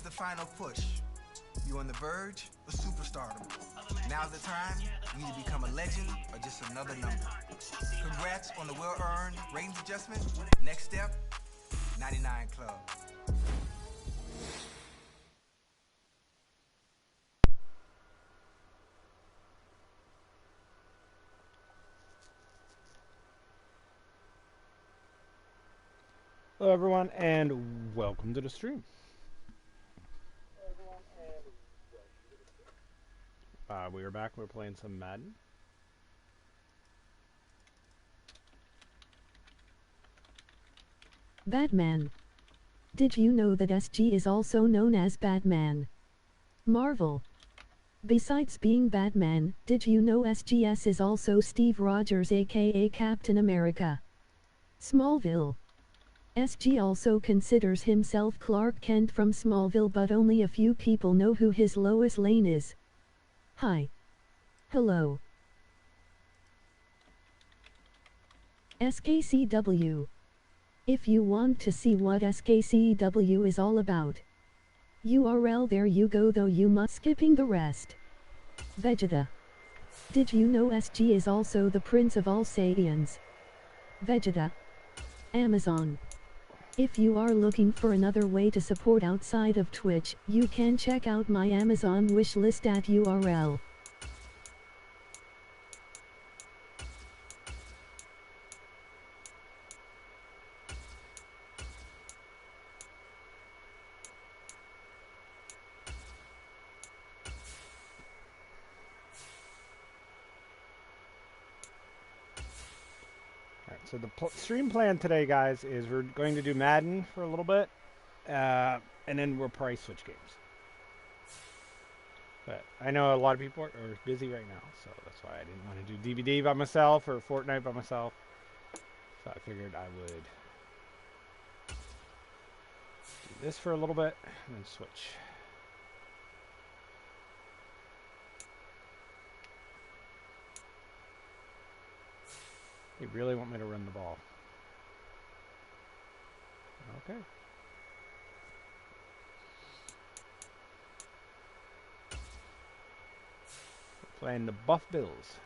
the final push. You're on the verge of superstardom. Now's the time you either become a legend or just another number. Congrats on the well-earned ratings adjustment. Next step, 99 Club. Hello everyone and welcome to the stream. We are back. We're playing some Madden. Batman. Did you know that SG is also known as Batman? Marvel. Besides being Batman, did you know SGS is also Steve Rogers aka Captain America? Smallville. SG also considers himself Clark Kent from Smallville, but only a few people know who his Lois Lane is. Hi. Hello. SKCW. If you want to see what SKCW is all about, URL there you go, though you must skipping the rest. Vegeta. Did you know SG is also the Prince of all Saiyans? Vegeta. Amazon. If you are looking for another way to support outside of Twitch, you can check out my Amazon wishlist at URL. So the stream plan today, guys, is we're going to do Madden for a little bit, and then we'll probably switch games. But I know a lot of people are busy right now, so that's why I didn't want to do DVD by myself or Fortnite by myself. So I figured I would do this for a little bit and then switch. They really want me to run the ball. Okay. We're playing the Buff Bills.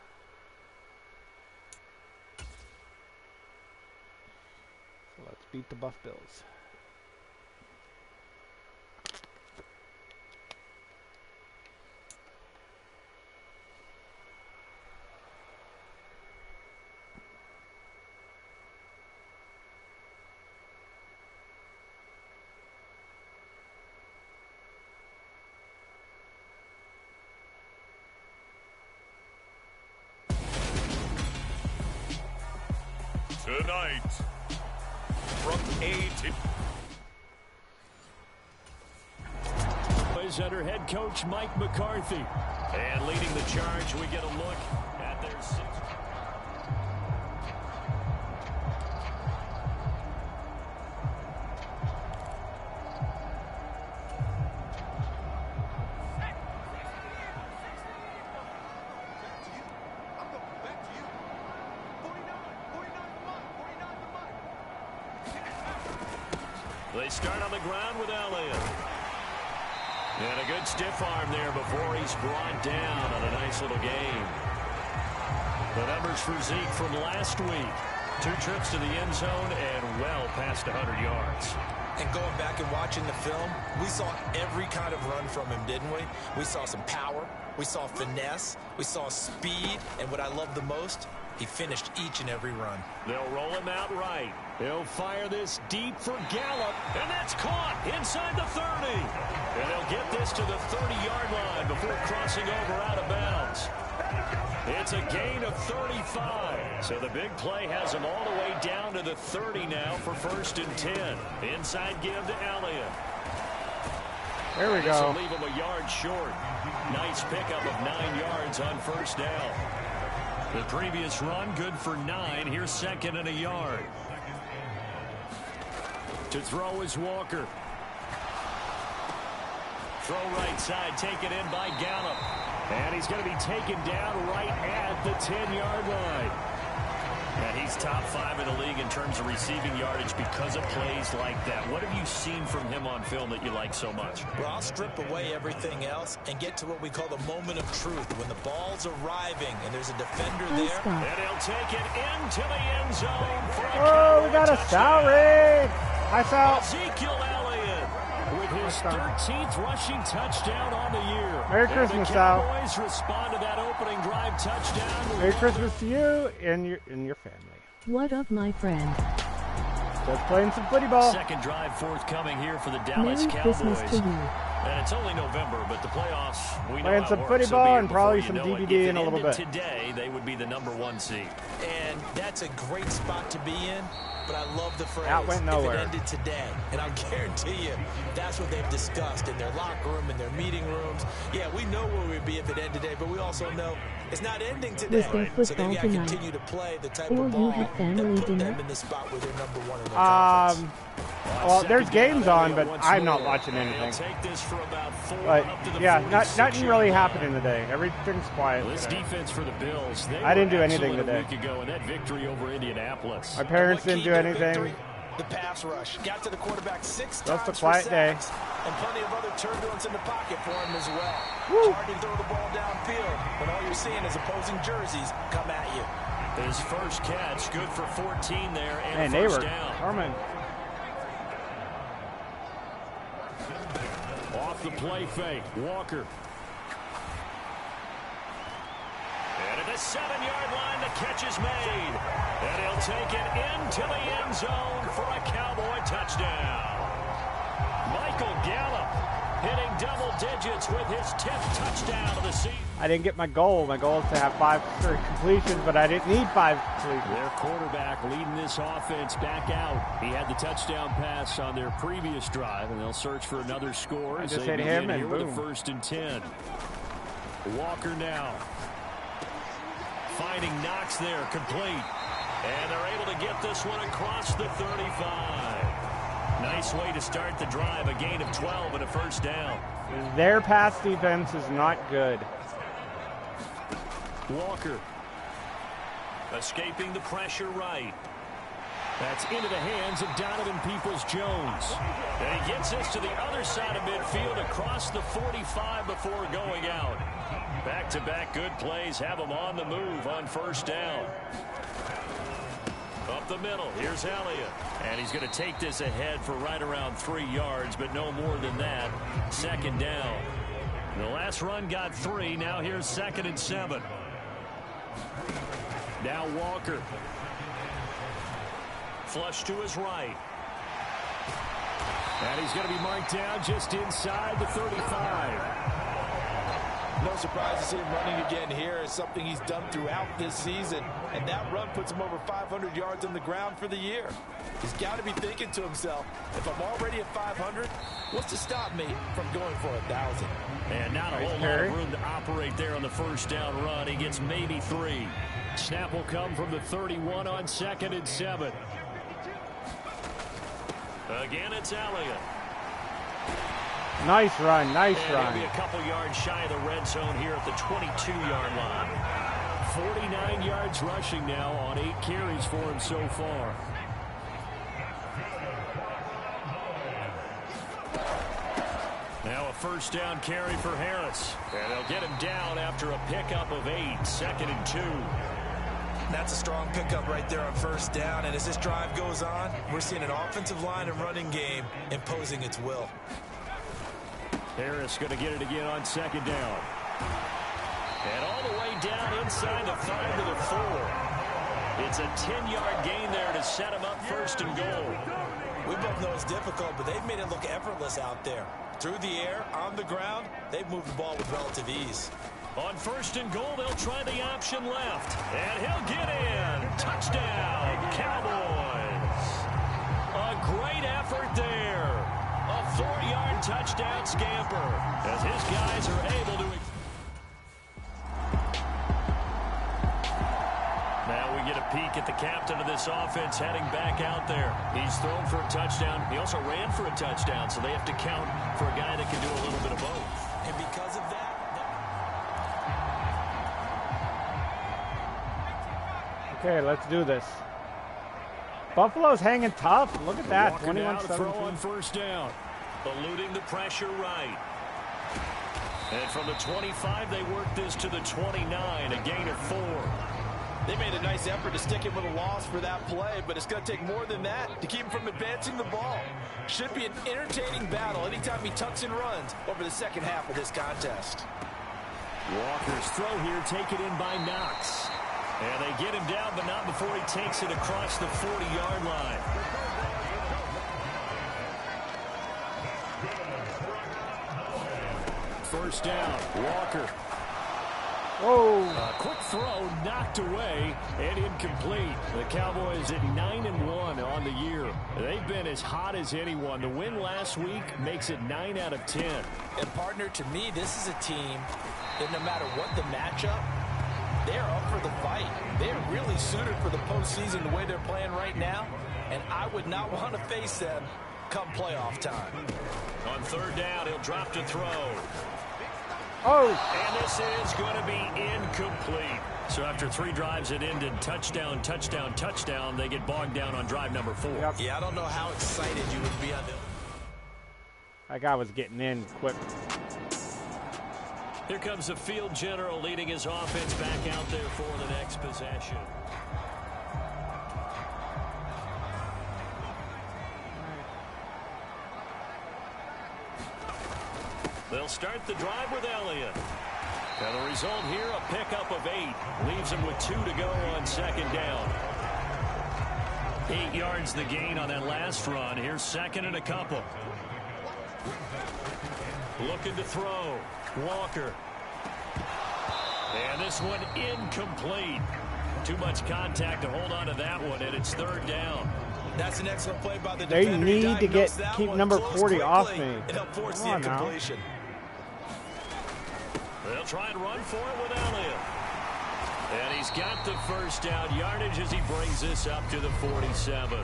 So let's beat the Buff Bills. Tonight, from A to... is under head coach Mike McCarthy. And leading the charge, we get a look at their six... They start on the ground with Elliott. And a good stiff arm there before he's brought down on a nice little game. The numbers for Zeke from last week. 2 trips to the end zone and well past 100 yards. And going back and watching the film, we saw every kind of run from him, didn't we? We saw some power, we saw finesse, we saw speed, and what I love the most, he finished each and every run. They'll roll him out right. He'll fire this deep for Gallup, and that's caught inside the 30. And he'll get this to the 30-yard line before crossing over out of bounds. It's a gain of 35. So the big play has him all the way down to the 30 now for 1st and 10. Inside give to Elliott. There we This go. will leave him a yard short. Nice pickup of 9 yards on 1st down. The previous run, good for 9. Here's 2nd and a yard. To throw is Walker. Throw right side, taken in by Gallup. And he's going to be taken down right at the 10-yard line. And he's top 5 in the league in terms of receiving yardage because of plays like that. What have you seen from him on film that you like so much? Well, I'll strip away everything else and get to what we call the moment of truth. When the ball's arriving and there's a defender there. And he'll take it into the end zone for a Oh, we got a foul rig. Nice out. Ezekiel Elliott with his 13th rushing touchdown on the year. Merry Christmas, Sal. The Cowboys respond to that opening drive touchdown. Merry Christmas to you and your family. What up, my friend? Just playing some footy ball. Second drive forthcoming here for the Dallas Merry Cowboys. Christmas to you. And it's only November, but the playoffs, we know Playing how some it works. footy They'll ball be here and probably before some you know it. DVD If in a it little ended bit. Today, they would be the #1 seed. And that's a great spot to be in, but I love the phrase, That went nowhere. if it ended today. And I'll guarantee you, that's what they've discussed in their locker room, in their meeting rooms. Yeah, we know where we'd be if it ended today, but we also know it's not ending today. Was there So they've football got to tonight? continue to play the type Or of you ball had that family put dinner? them in the spot where they're #1 in their conference. Well, there's games on, but I'm not watching anything. Take this for about 4 But up to the yeah, 46 nothing really yard line. happening today. Everything's quiet. This today. defense for the Bills, they I didn't were do anything excellent today. a week ago in that victory over Indianapolis. My parents What didn't key do to the anything. victory? The pass rush. Got to the quarterback 6 Just a times quiet for day. sacks, and plenty of other turbulence in the pocket for him as well. Woo. Hard to throw the ball downfield when all you're seeing is opposing jerseys come at you. His first catch, good for 14 there, and Man, a they first were down. coming. Off the play fake, Walker. And at the 7-yard line, the catch is made. And he'll take it into the end zone for a Cowboy touchdown. Michael Gallup hitting double digits with his 10th touchdown of the season. I didn't get my goal. My goal is to have 5 completions, but I didn't need 5 completions. Their quarterback leading this offense back out. He had the touchdown pass on their previous drive, and they'll search for another score. I as just they hit begin him and here with boom. a 1st and 10. Walker now. Finding Knox there, complete. And they're able to get this one across the 35. Nice way to start the drive, a gain of 12 and a first down. Their pass defense is not good. Walker escaping the pressure right. That's into the hands of Donovan Peoples-Jones. And he gets this to the other side of midfield across the 45 before going out. Back-to-back good plays have him on the move on first down. Up the middle, here's Elliott. And he's going to take this ahead for right around 3 yards, but no more than that. Second down. The last run got 3. Now here's 2nd and 7. Now Walker. Flush to his right. And he's going to be marked down just inside the 35. No surprise to see him running again here. It's something he's done throughout this season. And that run puts him over 500 yards on the ground for the year. He's got to be thinking to himself, if I'm already at 500, what's to stop me from going for 1,000? And not a whole lot of room to operate there on the first down run. He gets maybe 3. Snap will come from the 31 on 2nd and 7. Again, it's Elliott. Nice run, nice And run. he'll be a couple yards shy of the red zone here at the 22-yard line. 49 yards rushing now on 8 carries for him so far. Now a first down carry for Harris. And they'll get him down after a pickup of 8. 2nd and 2. That's a strong pickup right there on first down. And as this drive goes on, we're seeing an offensive line and running game imposing its will. Harris going to get it again on 2nd down. And all the way down inside the 5 to the 4. It's a 10-yard gain there to set him up 1st and goal. We both know it's difficult, but they've made it look effortless out there. Through the air, on the ground, they've moved the ball with relative ease. On 1st and goal, they'll try the option left. And he'll get in. Touchdown, Cowboys. A great effort there. A 4-yard touchdown scamper as his guys are able to. Now we get a peek at the captain of this offense heading back out there. He's thrown for a touchdown. He also ran for a touchdown, so they have to count for a guy that can do a little bit of both. And because of that... Okay, let's do this. Buffalo's hanging tough. Look at that. Walker now to throw 21-17. on first down. Eluding the pressure right. And from the 25, they work this to the 29, a gain of 4. They made a nice effort to stick him with a loss for that play, but it's going to take more than that to keep him from advancing the ball. Should be an entertaining battle anytime he tucks and runs over the second half of this contest. Walker's throw here taken in by Knox. And they get him down, but not before he takes it across the 40-yard line. First down, Walker. Oh, A quick throw knocked away and incomplete. The Cowboys at 9-1 on the year. They've been as hot as anyone. The win last week makes it 9 out of 10. And partner, to me, this is a team that no matter what the matchup, they're up for the fight. They're really suited for the postseason the way they're playing right now, and I would not want to face them come playoff time. On third down, he'll drop to throw. oh, And this is going to be incomplete. So after 3 drives that ended touchdown, touchdown, touchdown, they get bogged down on drive number 4. Yep. Yeah, I don't know how excited you would be on the... that guy was getting in quick. Here comes the field general leading his offense back out there for the next possession. They'll start the drive with Elliott. And the result here, a pickup of 8. Leaves him with 2 to go on second down. 8 yards the gain on that last run. Here's second and a couple. Looking to throw. Walker. And this one incomplete. Too much contact to hold on to that one, and it's third down. That's an excellent play by the They defender. need to Diagnosed that keep one number close 40 off quickly. me. It helped force Come the on now. incompletion. They'll try and run for it with Elliott. And he's got the first down yardage as he brings this up to the 47.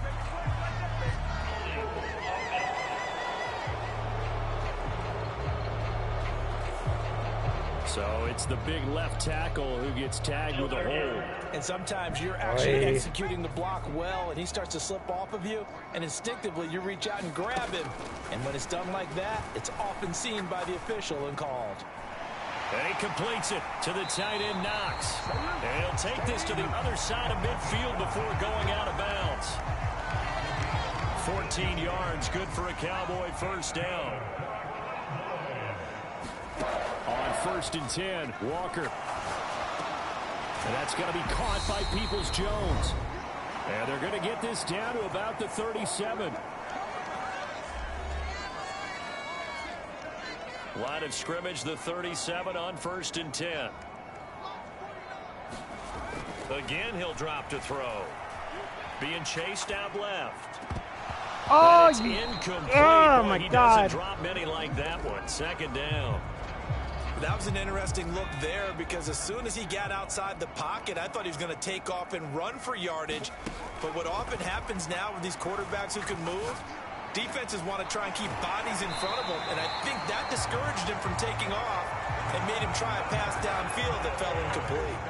So it's the big left tackle who gets tagged with a hold. And sometimes you're actually executing the block well, and he starts to slip off of you, and instinctively you reach out and grab him. And when it's done like that, it's often seen by the official and called. And he completes it to the tight end, Knox. And he'll take this to the other side of midfield before going out of bounds. 14 yards, good for a Cowboy first down. On first and 10, Walker. And that's going to be caught by Peoples-Jones. And they're going to get this down to about the 37. Line of scrimmage, the 37 on first and 10. Again, he'll drop to throw. Being chased out left. Oh, And it's incomplete. oh Boy, my he God. doesn't drop many like that one. Second down. That was an interesting look there because as soon as he got outside the pocket, I thought he was going to take off and run for yardage. But what often happens now with these quarterbacks who can move, defenses want to try and keep bodies in front of them, and I think that discouraged him from taking off and made him try a pass downfield that fell incomplete.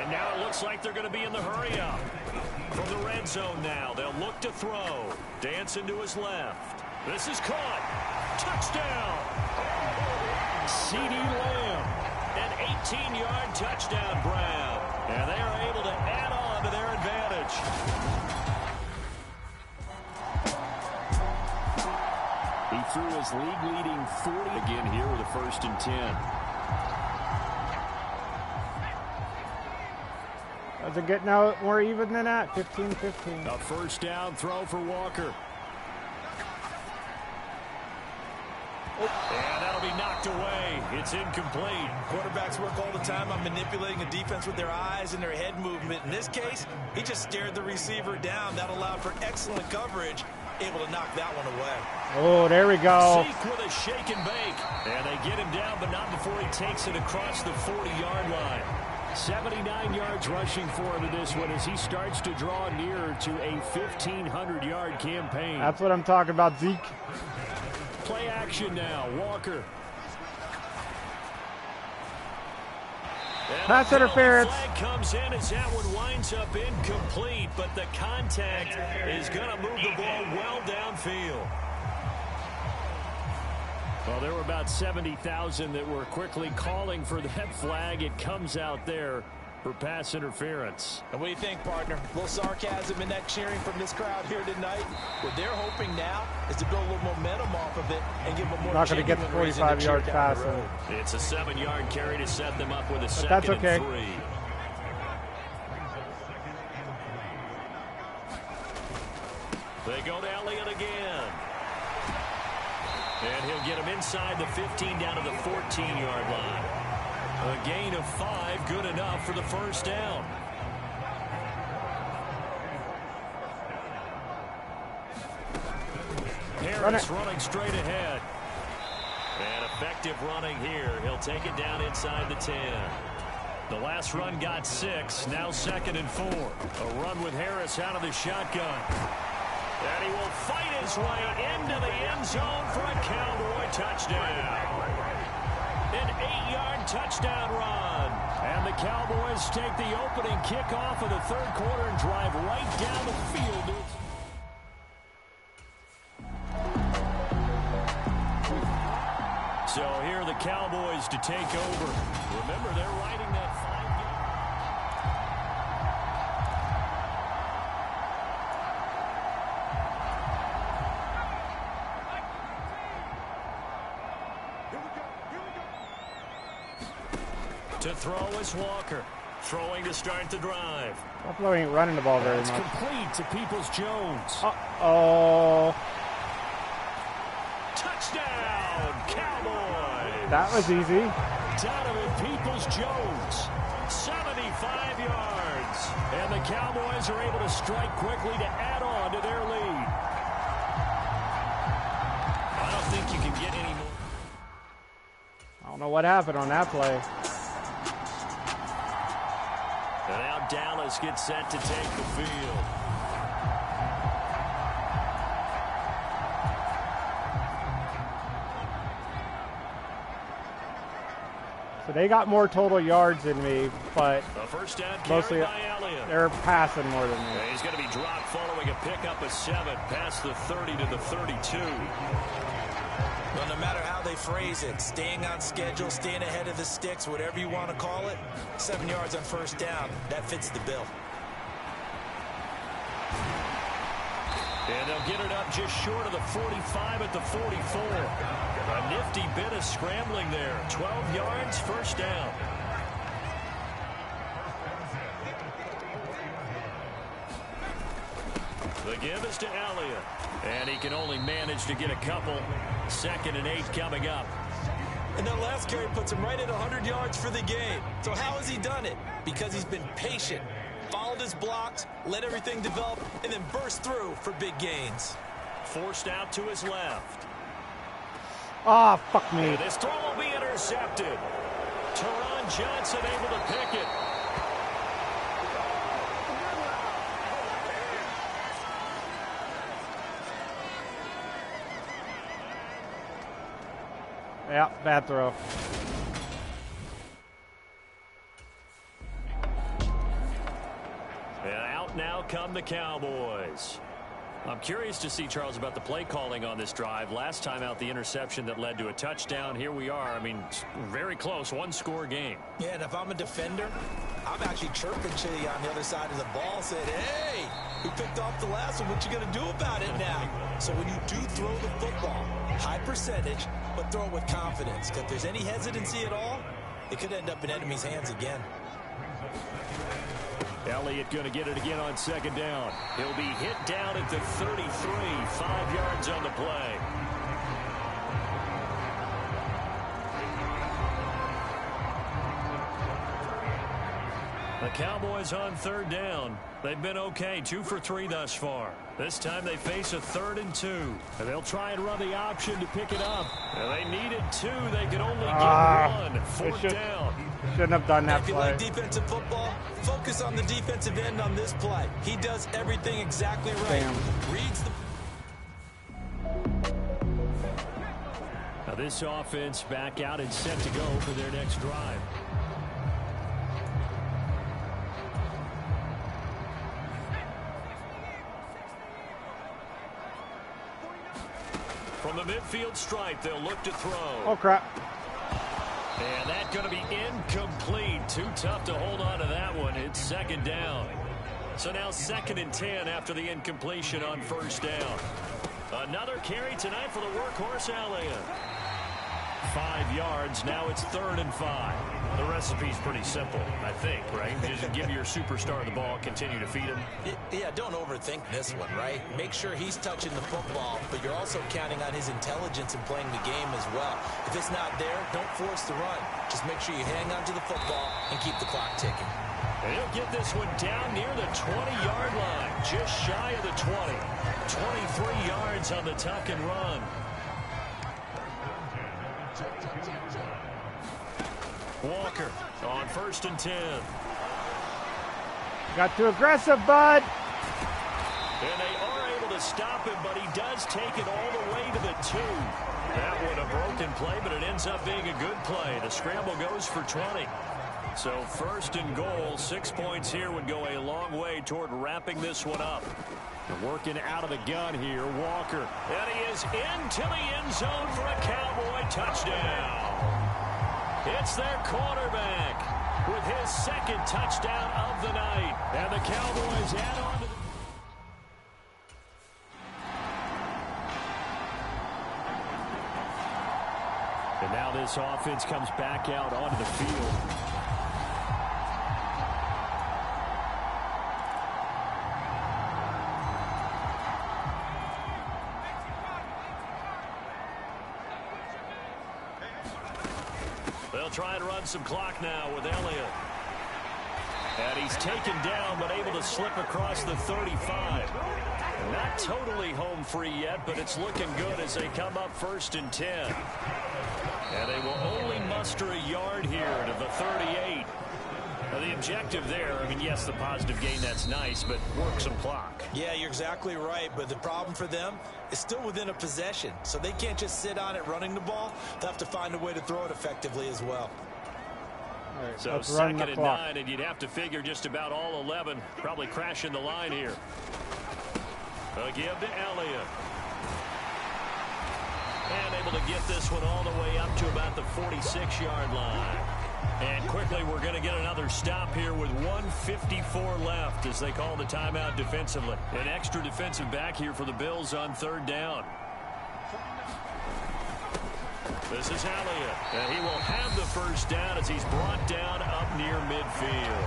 And now it looks like they're going to be in the hurry-up. From the red zone now, they'll look to throw. Dancing to his left. This is caught. Touchdown! C.D. Lamb. An 18-yard touchdown grab. And they are able to add on to their advantage. He threw his league-leading 40 again here with a first and 10. Does it get now more even than that? 15-15. A first down throw for Walker. And that'll be knocked away. It's incomplete. Quarterbacks work all the time on manipulating a defense with their eyes and their head movement. In this case, he just stared the receiver down. That allowed for excellent coverage, able to knock that one away. Oh, there we go. Zeke with a shake and bake. And they get him down, but not before he takes it across the 40-yard line. 79 yards rushing for him to this one as he starts to draw nearer to a 1,500-yard campaign. That's what I'm talking about, Zeke. Play action now. Walker. Pass interference. Flag comes in as that one winds up incomplete, but the contact is going to move the ball well downfield. Well, there were about 70,000 that were quickly calling for that flag. It comes out there for pass interference. And what do you think, partner? A little sarcasm in that cheering from this crowd here tonight. What they're hoping now is to build a little momentum off of it and give them more. Not going to get the 45-yard pass. It's a 7-yard carry to set them up with a second that's okay. and 3. They go to Elliott again. And he'll get him inside the 15 down to the 14-yard line. A gain of 5, good enough for the first down. Harris running straight ahead. And effective running here. He'll take it down inside the 10. The last run got 6, now 2nd and 4. A run with Harris out of the shotgun. And he will fight his way into the end zone for a Cowboy touchdown. An 8-yard touchdown run. And the Cowboys take the opening kickoff of the third quarter and drive right down the field. So here are the Cowboys to take over. Remember, they're riding that 5-game. To throw is Walker. Throwing to start the drive. Buffalo ain't running the ball very much. It's complete to Peoples-Jones. Uh-oh. Touchdown, Cowboys. That was easy. Donovan Peoples-Jones, 75 yards. And the Cowboys are able to strike quickly to add on to their lead. I don't think you can get any more. I don't know what happened on that play. And now Dallas gets set to take the field. So they got more total yards than me, but first down mostly by Elliott. they're passing more than me. He's going to be dropped following a pickup of 7 past the 30 to the 32. Well, no matter how they phrase it, staying on schedule, staying ahead of the sticks, whatever you want to call it, 7 yards on first down, that fits the bill. And they'll get it up just short of the 45 at the 44. A nifty bit of scrambling there. 12 yards, first down. The give is to Elliott. And he can only manage to get a couple. 2nd and 8 coming up. And that last carry puts him right at 100 yards for the game. So how has he done it? Because he's been patient, followed his blocks, let everything develop, and then burst through for big gains. Forced out to his left. Ah, oh, fuck me. And this throw will be intercepted. Teron Johnson able to pick it. Yeah, bad throw. And out now come the Cowboys. I'm curious to see, Charles, about the play calling on this drive. Last time out, the interception that led to a touchdown. Here we are. I mean, very close, one-score game. Yeah, and if I'm a defender, I'm actually chirping Chitty on the other side of the ball, saying, hey, who picked off the last one? What you going to do about it now? So when you do throw the football, high percentage, but throw it with confidence. Because if there's any hesitancy at all, it could end up in enemy's hands again. Elliott going to get it again on 2nd down. He'll be hit down at the 33, 5 yards on the play. The Cowboys on 3rd down. They've been okay, 2 for 3 thus far. This time they face a 3rd and 2. And they'll try and run the option to pick it up. And they needed 2. They could only get 1. 4th down. Shouldn't have done that if you play. like defensive football, focus on the defensive end on this play. He does everything exactly right. Damn. Reads the... Now this offense back out and set to go for their next drive. From the midfield stripe, they'll look to throw. Oh, crap. And that's going to be incomplete. Too tough to hold on to that one. It's second down. So now 2nd and 10 after the incompletion on first down. Another carry tonight for the workhorse Elliott. 5 yards. Now it's 3rd and 5. The recipe's pretty simple, I think, right? Just give your superstar the ball, continue to feed him. Yeah, don't overthink this one, right? Make sure he's touching the football, but you're also counting on his intelligence in playing the game as well. If it's not there, don't force the run. Just make sure you hang on to the football and keep the clock ticking. And he'll get this one down near the 20-yard line, just shy of the 20. 23 yards on the tuck and run. Walker on 1st and 10. Got too aggressive, bud. And they are able to stop him, but he does take it all the way to the 2. That one a broken play, but it ends up being a good play. The scramble goes for 20. So 1st and goal, 6 points here would go a long way toward wrapping this one up. And working out of the gun here, Walker. And he is into the end zone for a Cowboy touchdown. It's their quarterback with his 2nd touchdown of the night. And the Cowboys add on to the... And now this offense comes back out onto the field. They'll try and run some clock now with Elliott. And he's taken down, but able to slip across the 35. Not totally home free yet, but it's looking good as they come up 1st and 10. And they will only muster a yard here to the 38. Now the objective there, I mean, yes, the positive gain, that's nice, but work some clock. Yeah, you're exactly right, but the problem for them is still within a possession, so they can't just sit on it running the ball. They'll have to find a way to throw it effectively as well. Right, so 2nd and 9, and you'd have to figure just about all 11 probably crashing the line here. A give to Elliott. And able to get this one all the way up to about the 46-yard line. And quickly we're going to get another stop here with 1:54 left as they call the timeout defensively. An extra defensive back here for the Bills on 3rd down. This is Elliott, and he will have the 1st down as he's brought down up near midfield.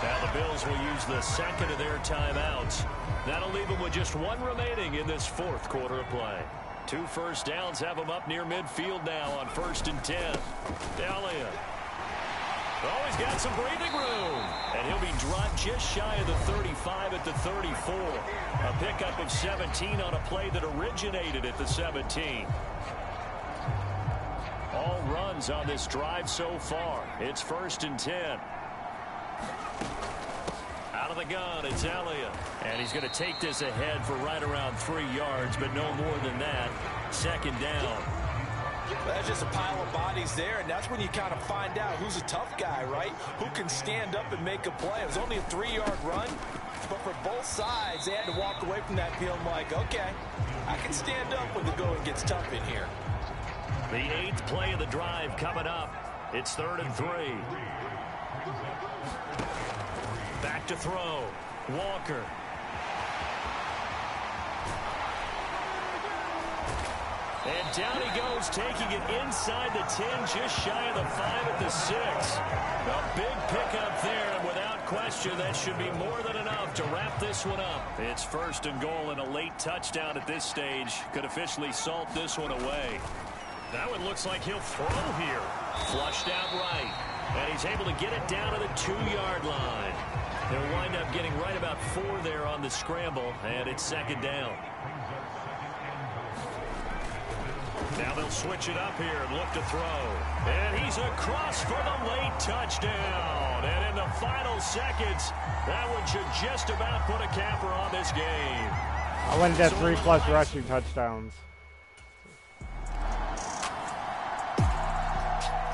Now the Bills will use the 2nd of their timeouts. That'll leave them with just 1 remaining in this 4th quarter of play. 2 first downs have them up near midfield now on 1st and 10. Elliott. Oh, he's got some breathing room. And he'll be dropped just shy of the 35 at the 34. A pickup of 17 on a play that originated at the 17. All runs on this drive so far. It's 1st and 10. Out of the gun, it's Elliott. And he's going to take this ahead for right around 3 yards, but no more than that. 2nd down. That's just a pile of bodies there, and that's when you kind of find out who's a tough guy, right? Who can stand up and make a play. It was only a 3-yard run, but for both sides, they had to walk away from that feeling like, okay, I can stand up when the going gets tough in here. The 8th play of the drive coming up. It's 3rd and 3. Back to throw. Walker. And down he goes, taking it inside the 10, just shy of the 5 at the 6. A big pickup there, and without question, that should be more than enough to wrap this one up. It's 1st and goal, and a late touchdown at this stage could officially salt this one away. That one looks like he'll throw here. Flushed out right. And he's able to get it down to the 2-yard line. They'll wind up getting right about 4 there on the scramble, and it's 2nd down. Now they'll switch it up here and look to throw. And he's across for the late touchdown. And in the final seconds, that one should just about put a capper on this game. I wanted to have 3+ rushing touchdowns.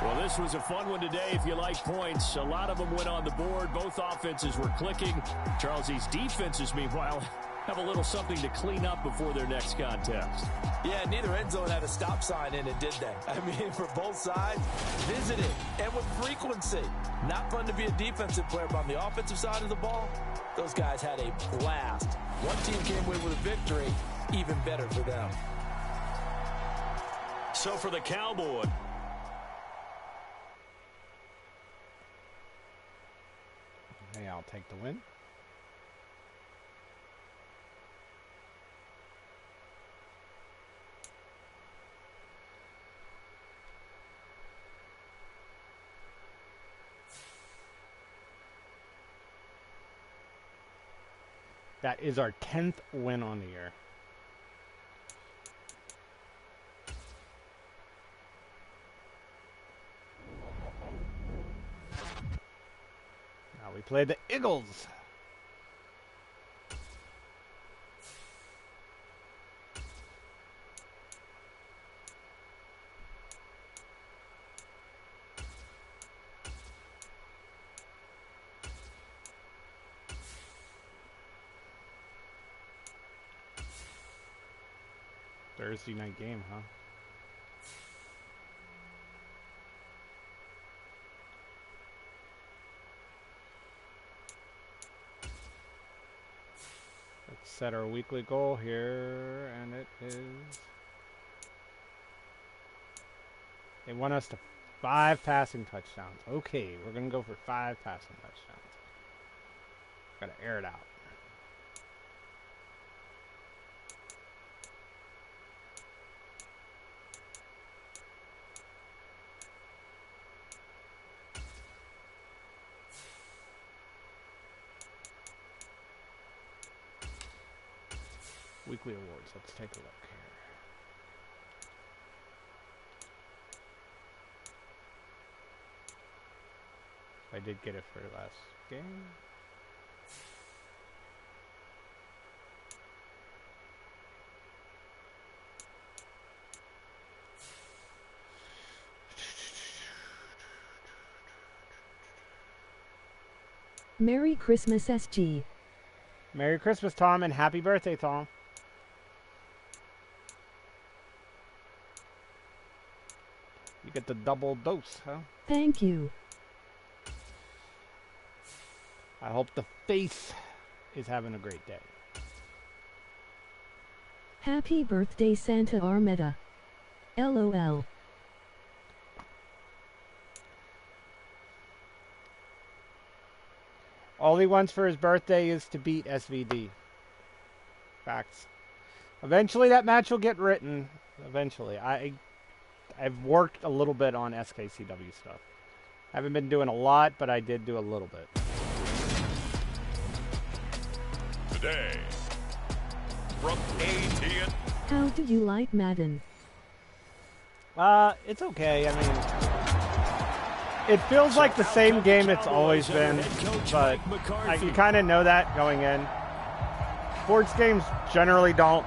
Well, this was a fun one today if you like points. A lot of them went on the board. Both offenses were clicking. Charles, these defenses, meanwhile, have a little something to clean up before their next contest. Yeah, neither end zone had a stop sign in it, did they? I mean, for both sides, visited and with frequency. Not fun to be a defensive player, but on the offensive side of the ball, those guys had a blast. One team came away with a victory, even better for them. So for the Cowboys, hey, I'll take the win. That is our 10th win on the year. Now we play the Eagles. Thursday night game, huh? Let's set our weekly goal here, and it is... They want us to 5 passing touchdowns. Okay, we're going to go for 5 passing touchdowns. Got to air it out. Weekly awards. Let's take a look here. I did get it for last game. Merry Christmas, SG. Merry Christmas, Tom, and happy birthday, Tom. You get the double dose, huh? Thank you. I hope the face is having a great day. Happy birthday, Santa Armetta. LOL. All he wants for his birthday is to beat SVD. Facts. Eventually that match will get written. Eventually. I've worked a little bit on SKCW stuff. Haven't been doing a lot, but I did do a little bit. Today, from AT&T. How do you like Madden? It's okay. I mean, it feels like the same game it's always been, but you kind of know that going in. Sports games generally don't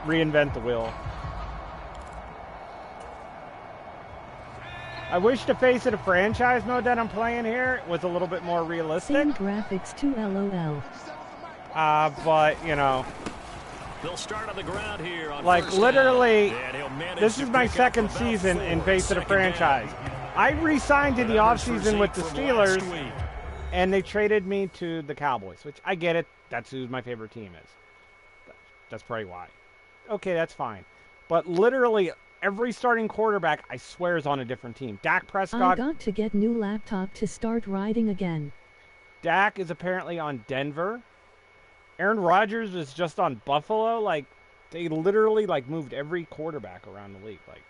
reinvent the wheel. I wish the face of the franchise mode that I'm playing here was a little bit more realistic. Same graphics too, LOL. But, you know. They'll start on the ground here on like, literally, this is my pick up second about season 4 in face of the second franchise. down. I re-signed in the offseason with the From last Steelers, week. and they traded me to the Cowboys, which I get it. That's who my favorite team is. That's probably why. Okay, that's fine. But literally, every starting quarterback, I swear, is on a different team. Dak I Prescott. got to get new laptop to start riding again. Dak is apparently on Denver. Aaron Rodgers is just on Buffalo. Like, they literally, like, moved every quarterback around the league. Like,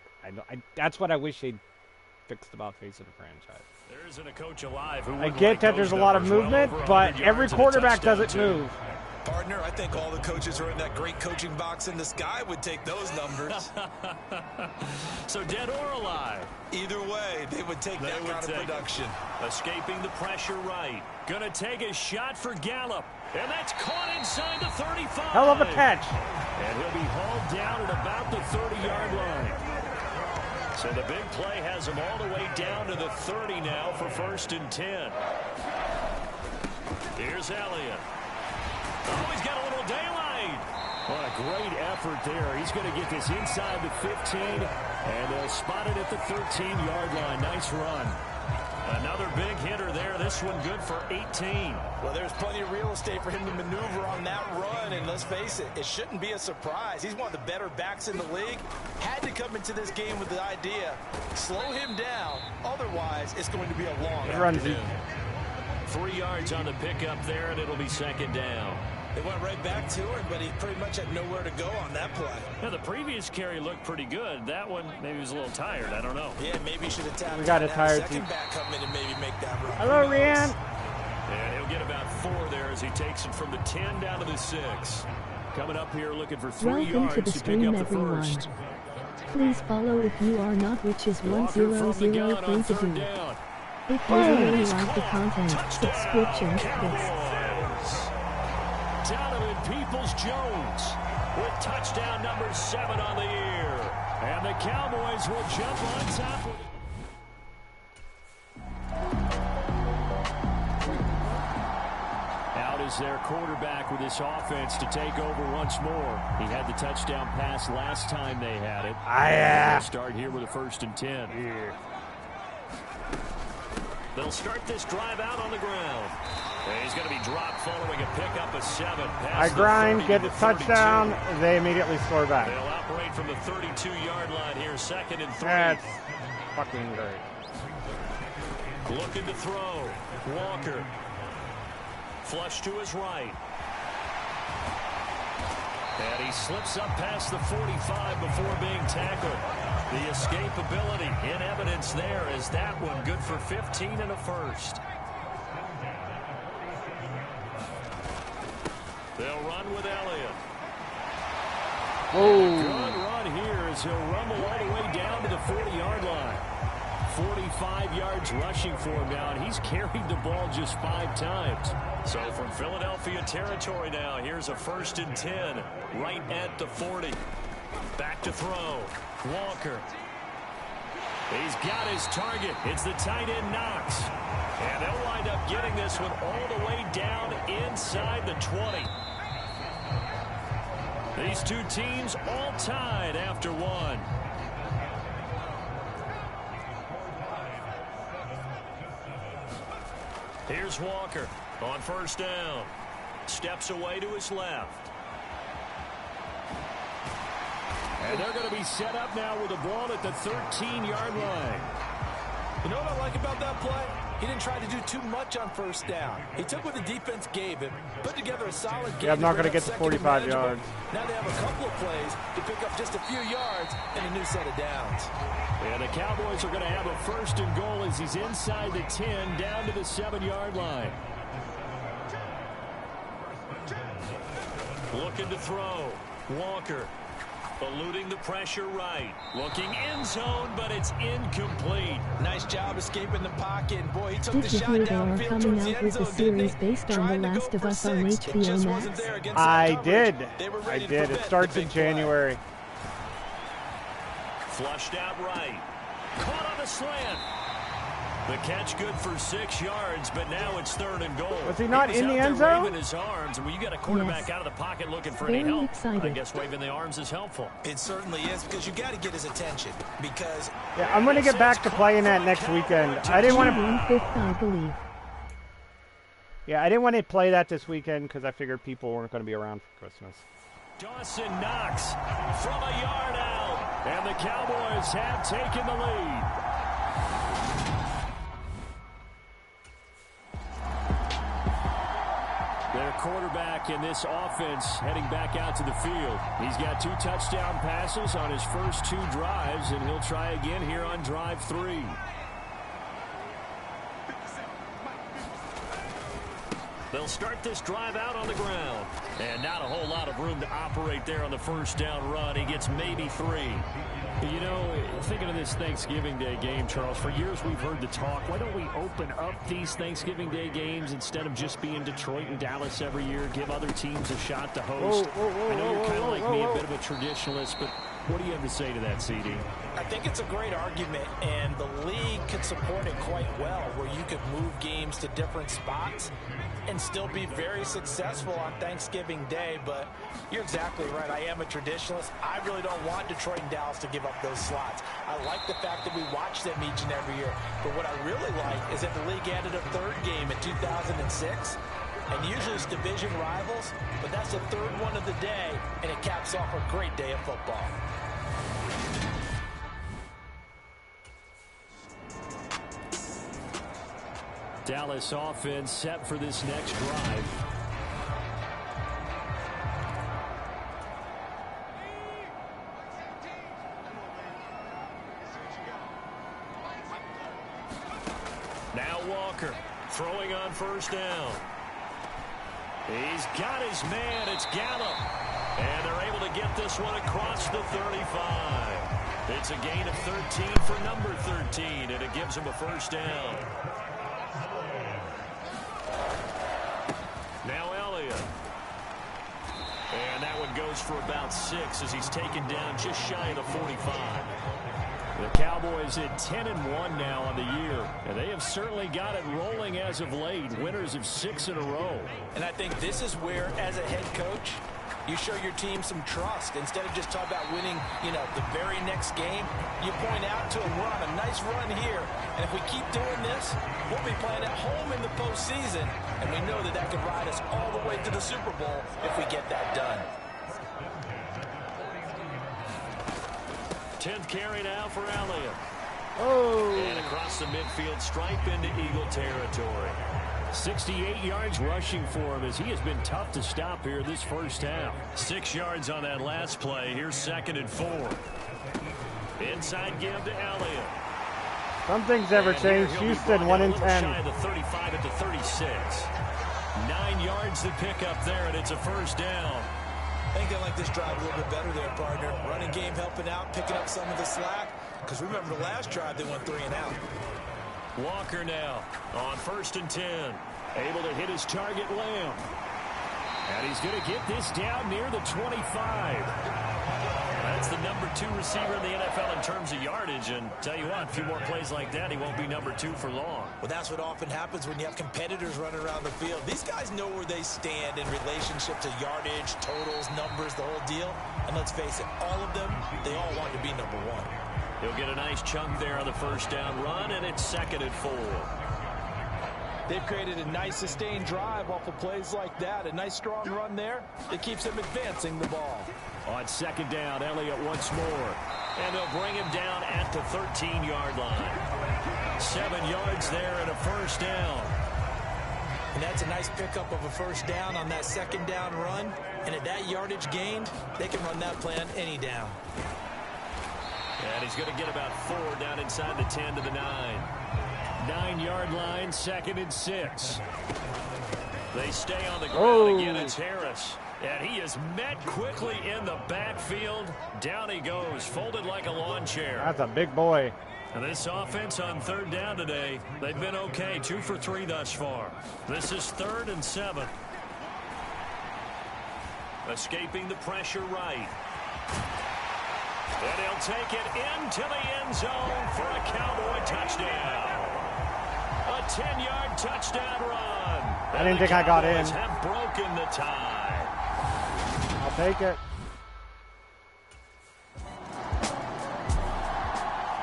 that's what I wish they'd fixed about face of the franchise. There isn't a coach alive who I wouldn't get like that those there's a lot of numbers. Well movement, over but 100 every yards and a quarterback touchdown, doesn't too. move. Partner, I think all the coaches who are in that great coaching box in the sky would take those numbers. So dead or alive? Either way, they would take that kind of production. Escaping the pressure right. Gonna take a shot for Gallup. And that's caught inside the 35. Hell of a catch. And he'll be hauled down at about the 30-yard line. So the big play has him all the way down to the 30 now for 1st and 10. Here's Elliott. Oh, he's got a little daylight. made. What a great effort there. He's going to get this inside the 15, and they'll spot it at the 13-yard line. Nice run. Another big hitter there. This one good for 18. Well, there's plenty of real estate for him to maneuver on that run, and let's face it, it shouldn't be a surprise. He's one of the better backs in the league. Had to come into this game with the idea, slow him down, otherwise it's going to be a long afternoon. 3 yards on the pickup there, and it'll be second down. They went right back to him, but he pretty much had nowhere to go on that play. Now, the previous carry looked pretty good. That one, maybe he was a little tired. I don't know. Yeah, maybe he should have tapped. We got a tired second back come in and maybe make that run. Hello, Rian. And he'll get about 4 there as he takes it from the 10 down to the 6. Coming up here looking for 3 Welcome yards to the pick stream, up the everyone. first. Please follow if you are not, which is Walker from the gun 100 on thing to third do. down. If you really He's like the caught. content, Touchdown, subscription, this. Cowboys. Donovan Peoples-Jones with touchdown number 7 on the year. And the Cowboys will jump on top with it. Out is their quarterback with this offense to take over once more. He had the touchdown pass last time they had it. They'll start here with a 1st and 10. They'll start this drive out on the ground. And he's going to be dropped following a pickup of 7. I grind, get a touchdown, they immediately score back. They'll operate from the 32-yard line here, 2nd and 3. That's fucking great. Looking to throw. Walker. Flush to his right. And he slips up past the 45 before being tackled. The escapability in evidence there is that one good for 15 and a 1st. They'll run with Elliott. Whoa. Good run here as he'll rumble all the way down to the 40-yard line. 45 yards rushing for him now, and he's carried the ball just 5 times. So from Philadelphia territory now, here's a 1st and 10 right at the 40. Back to throw. Walker. He's got his target. It's the tight end Knox. And they'll wind up getting this one all the way down inside the 20. These two teams all tied after 1. Here's Walker on 1st down. Steps away to his left. And they're going to be set up now with the ball at the 13-yard line. You know what I like about that play? He didn't try to do too much on 1st down. He took what the defense gave him, put together a solid game. Yeah, I'm not going to get to 45 yards. Now they have a couple of plays to pick up just a few yards and a new set of downs. And the Cowboys are going to have a 1st and goal as he's inside the 10 down to the 7-yard line. Looking to throw. Walker. Eluding the pressure right. Looking end zone, but it's incomplete. Nice job escaping the pocket. Boy, he took Did the you shot hear they are downfield coming towards the out end with zone, a series based on The Last of Us on HBO Max? I did. It starts in January. Flushed out right. Caught on the slant. The catch good for 6 yards, but now it's 3rd and goal. Was he not in the end zone? Waving his arms, and when you got a quarterback Yes. out of the pocket looking for Very any help, excited. I guess waving the arms is helpful. It certainly is, because you got to get his attention. Because Yeah, I'm going to get back to playing that next weekend. I didn't want to. 1/5, I believe. Yeah, I didn't want to play that this weekend because I figured people weren't going to be around for Christmas. Dawson Knox from a yard out, and the Cowboys have taken the lead. Their quarterback in this offense heading back out to the field. He's got 2 touchdown passes on his first 2 drives, and he'll try again here on drive 3. They'll start this drive out on the ground. And not a whole lot of room to operate there on the 1st down run. He gets maybe 3. You know, thinking of this Thanksgiving Day game, Charles, for years we've heard the talk, why don't we open up these Thanksgiving Day games instead of just being Detroit and Dallas every year, give other teams a shot to host? I know you're kind of like me, a bit of a traditionalist, but what do you have to say to that, CD? I think it's a great argument, and the league could support it quite well, where you could move games to different spots. and still be very successful on Thanksgiving Day. But you're exactly right. I am a traditionalist. I really don't want Detroit and Dallas to give up those slots. I like the fact that we watch them each and every year. But what I really like is that the league added a third game in 2006. And usually it's division rivals, but that's the third one of the day, and it caps off a great day of football. Dallas offense set for this next drive. Now Walker throwing on first down. He's got his man. It's Gallup. And they're able to get this one across the 35. It's a gain of 13 for number 13, and it gives him a first down. Now Elliott. And that one goes for about 6 as he's taken down just shy of the 45. The Cowboys at 10-1 now on the year, and they have certainly got it rolling as of late. Winners of 6 in a row. And I think this is where, as a head coach, you show your team some trust. Instead of just talking about winning, the very next game, you point out to them, we're on a nice run here, and if we keep doing this, we'll be playing at home in the postseason, and we know that can ride us all the way to the Super Bowl if we get that done. 10th carry now for Elliott. Oh! And across the midfield stripe into Eagle territory. 68 yards rushing for him as he has been tough to stop here this first half. 6 yards on that last play. Here's 2nd and 4. Inside give to Elliott. Something's ever changed. Houston 1 and 10. Shy of the 35 at the 36. 9 yards to pick up there, and it's a first down. I think I like this drive a little bit better there, partner. Running game helping out, picking up some of the slack. Because remember the last drive, they went 3 and out. Walker now on 1st and 10. Able to hit his target, Lamb. And he's going to get this down near the 25. That's the number 2 receiver in the NFL in terms of yardage. And tell you what, a few more plays like that, he won't be number 2 for long. Well, that's what often happens when you have competitors running around the field. These guys know where they stand in relationship to yardage, totals, numbers, the whole deal. And let's face it, all of them, they all want to be number 1. He'll get a nice chunk there on the first down run, and it's 2nd and 4. They've created a nice sustained drive off of plays like that. A nice strong run there. It keeps them advancing the ball. On 2nd down, Elliott once more. And they'll bring him down at the 13-yard line. 7 yards there and a first down. And that's a nice pickup of a first down on that 2nd down run. And at that yardage gained, they can run that play on any down. And he's going to get about 4 down inside the 10 to the 9. 9-yard line, 2nd and 6. They stay on the ground again. It's Harris. And he is met quickly in the backfield. Down he goes, folded like a lawn chair. That's a big boy. And this offense on 3rd down today, they've been okay. 2 for 3 thus far. This is 3rd and 7. Escaping the pressure right. And he'll take it into the end zone for a Cowboy touchdown. A 10-yard touchdown run. I didn't think I got in. Have broken the tie. I'll take it.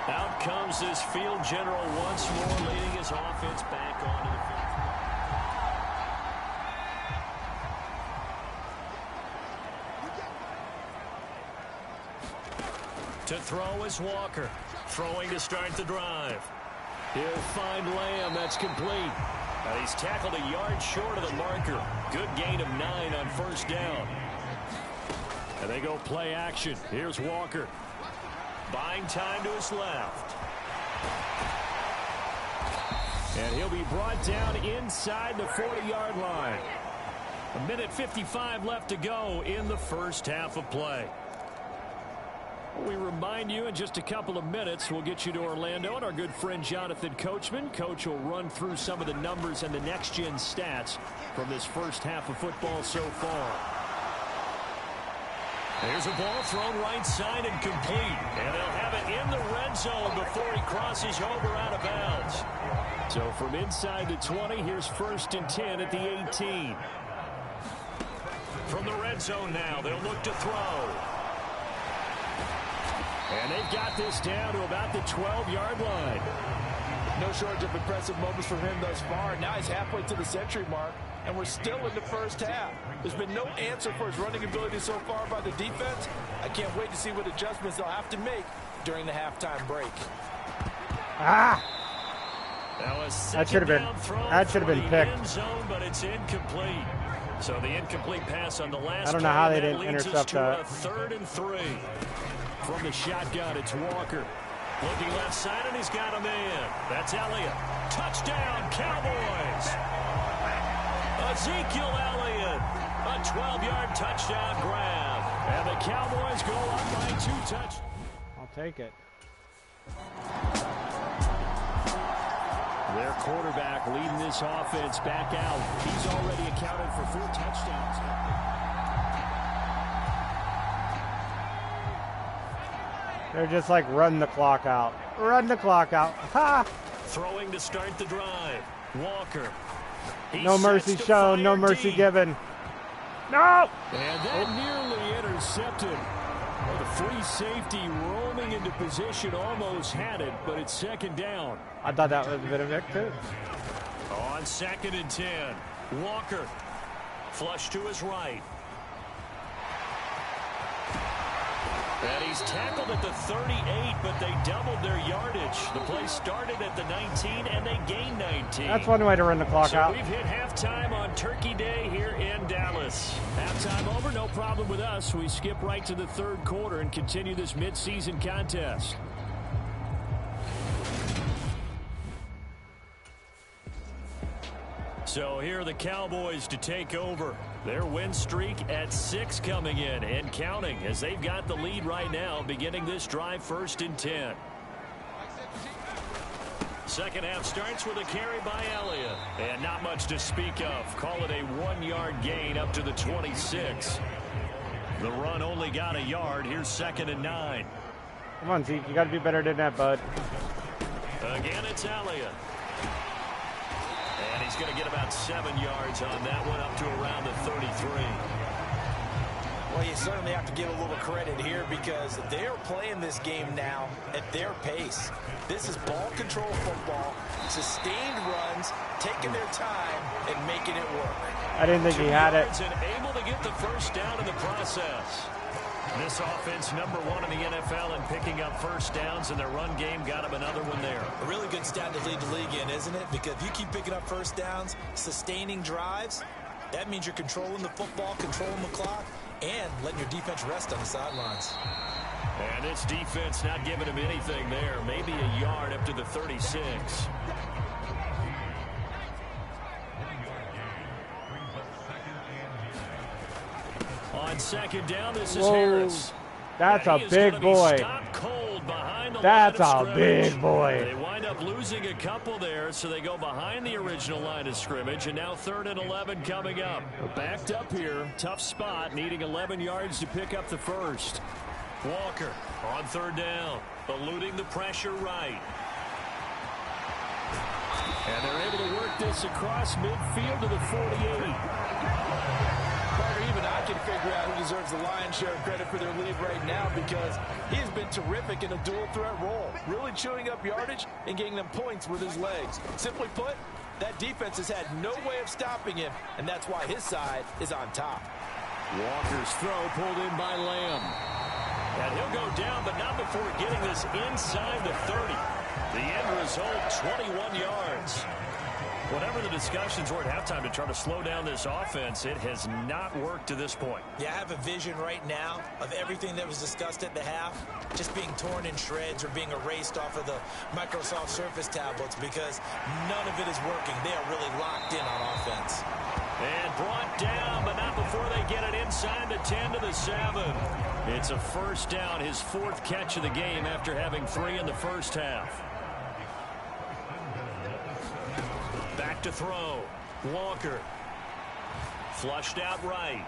Out comes this field general once more, leading his offense back onto the field. To throw is Walker. Throwing to start the drive. He'll find Lamb. That's complete. He's tackled a yard short of the marker. Good gain of 9 on first down. And they go play action. Here's Walker. Buying time to his left. And he'll be brought down inside the 40-yard line. 1:55 left to go in the first half of play. We remind you in just a couple of minutes, we'll get you to Orlando and our good friend Jonathan Coachman. Coach will run through some of the numbers and the next-gen stats from this first half of football so far. There's a ball thrown right side and complete. And they'll have it in the red zone before he crosses over out of bounds. So from inside the 20, here's 1st and 10 at the 18. From the red zone now, they'll look to throw. And they've got this down to about the 12-yard line. No shortage of impressive moments from him thus far. Now he's halfway to the century mark, and we're still in the first half. There's been no answer for his running ability so far by the defense. I can't wait to see what adjustments they'll have to make during the halftime break. Ah! That should have been picked. End zone, but it's incomplete. So the incomplete pass on the last. I don't know how they didn't intercept that. 3rd and 3. From the shotgun, it's Walker. Looking left side, and he's got a man. That's Elliott. Touchdown, Cowboys. Ezekiel Elliott. A 12-yard touchdown grab. And the Cowboys go up by 2 touchdowns. I'll take it. Their quarterback leading this offense back out. He's already accounted for 4 touchdowns. They're just like, run the clock out. Run the clock out. Ha! Throwing to start the drive. Walker. No mercy shown. No mercy given. No! And that nearly intercepted. Well, the free safety roaming into position almost had it, but it's 2nd down. I thought that was a bit of Vic, too. On 2nd and 10. Walker. Flush to his right. And he's tackled at the 38, but they doubled their yardage. The play started at the 19, and they gained 19. That's one way to run the clock out. So we've hit halftime on Turkey Day here in Dallas. Halftime over, no problem with us. We skip right to the 3rd quarter and continue this midseason contest. So here are the Cowboys to take over. Their win streak at 6 coming in and counting as they've got the lead right now beginning this drive 1st and 10. Second half starts with a carry by Elliott. And not much to speak of. Call it a 1-yard gain up to the 26. The run only got a yard. Here's 2nd and 9. Come on, Zeke. You got to be better than that, bud. Again, it's Elliott. And he's going to get about 7 yards on that one up to around the 33. Well, you certainly have to give a little credit here because they're playing this game now at their pace. This is ball control football, sustained runs, taking their time and making it work. I didn't think he had it. And able to get the 1st down in the process. This offense #1 in the NFL in picking up 1st downs, and their run game got him another one there. A really good stat to lead the league in, isn't it? Because if you keep picking up 1st downs, sustaining drives, that means you're controlling the football, controlling the clock, and letting your defense rest on the sidelines. And this defense not giving him anything there. Maybe a yard up to the 36. On 2nd down, this is Harris. That's a big boy. That's a big boy. They wind up losing a couple there, so they go behind the original line of scrimmage, and now 3rd and 11 coming up. Backed up here, tough spot, needing 11 yards to pick up the 1st. Walker on 3rd down, eluding the pressure right. And they're able to work this across midfield to the 48. Even I can figure out who deserves the lion's share of credit for their lead right now because he has been terrific in a dual threat role, really chewing up yardage and getting them points with his legs. Simply put, that defense has had no way of stopping him, and that's why his side is on top. Walker's throw pulled in by Lamb. And he'll go down, but not before getting this inside the 30. The end result, 21 yards. Whatever the discussions were at halftime to try to slow down this offense, it has not worked to this point. Yeah, I have a vision right now of everything that was discussed at the half just being torn in shreds or being erased off of the Microsoft Surface tablets because none of it is working. They are really locked in on offense. And brought down, but not before they get it inside the 10 to the 7. It's a 1st down, his 4th catch of the game after having 3 in the 1st half. Back to throw. Walker. Flushed out right.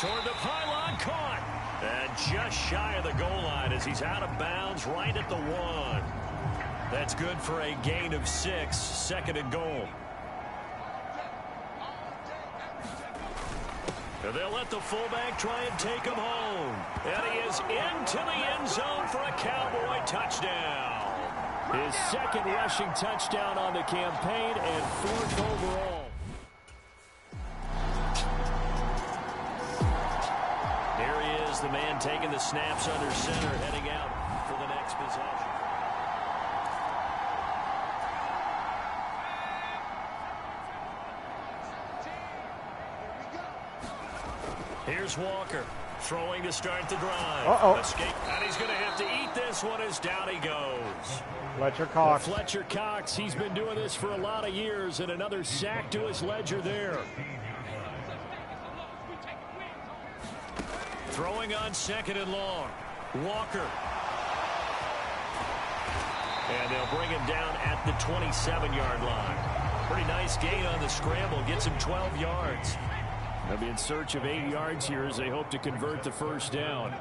Toward the pylon. Caught. And just shy of the goal line as he's out of bounds right at the 1. That's good for a gain of 6, 2nd and goal. And they'll let the fullback try and take him home. And he is into the end zone for a Cowboy touchdown. His 2nd rushing touchdown on the campaign and 4th overall. Here he is, the man taking the snaps under center, heading out for the next possession. Here's Walker throwing to start the drive. Escape, and he's going to have to eat this one as down he goes. Fletcher Cox. Fletcher Cox, he's been doing this for a lot of years, and another sack to his ledger there. Throwing on 2nd and long. Walker. And they'll bring him down at the 27-yard line. Pretty nice gain on the scramble. Gets him 12 yards. They'll be in search of 8 yards here as they hope to convert the first down.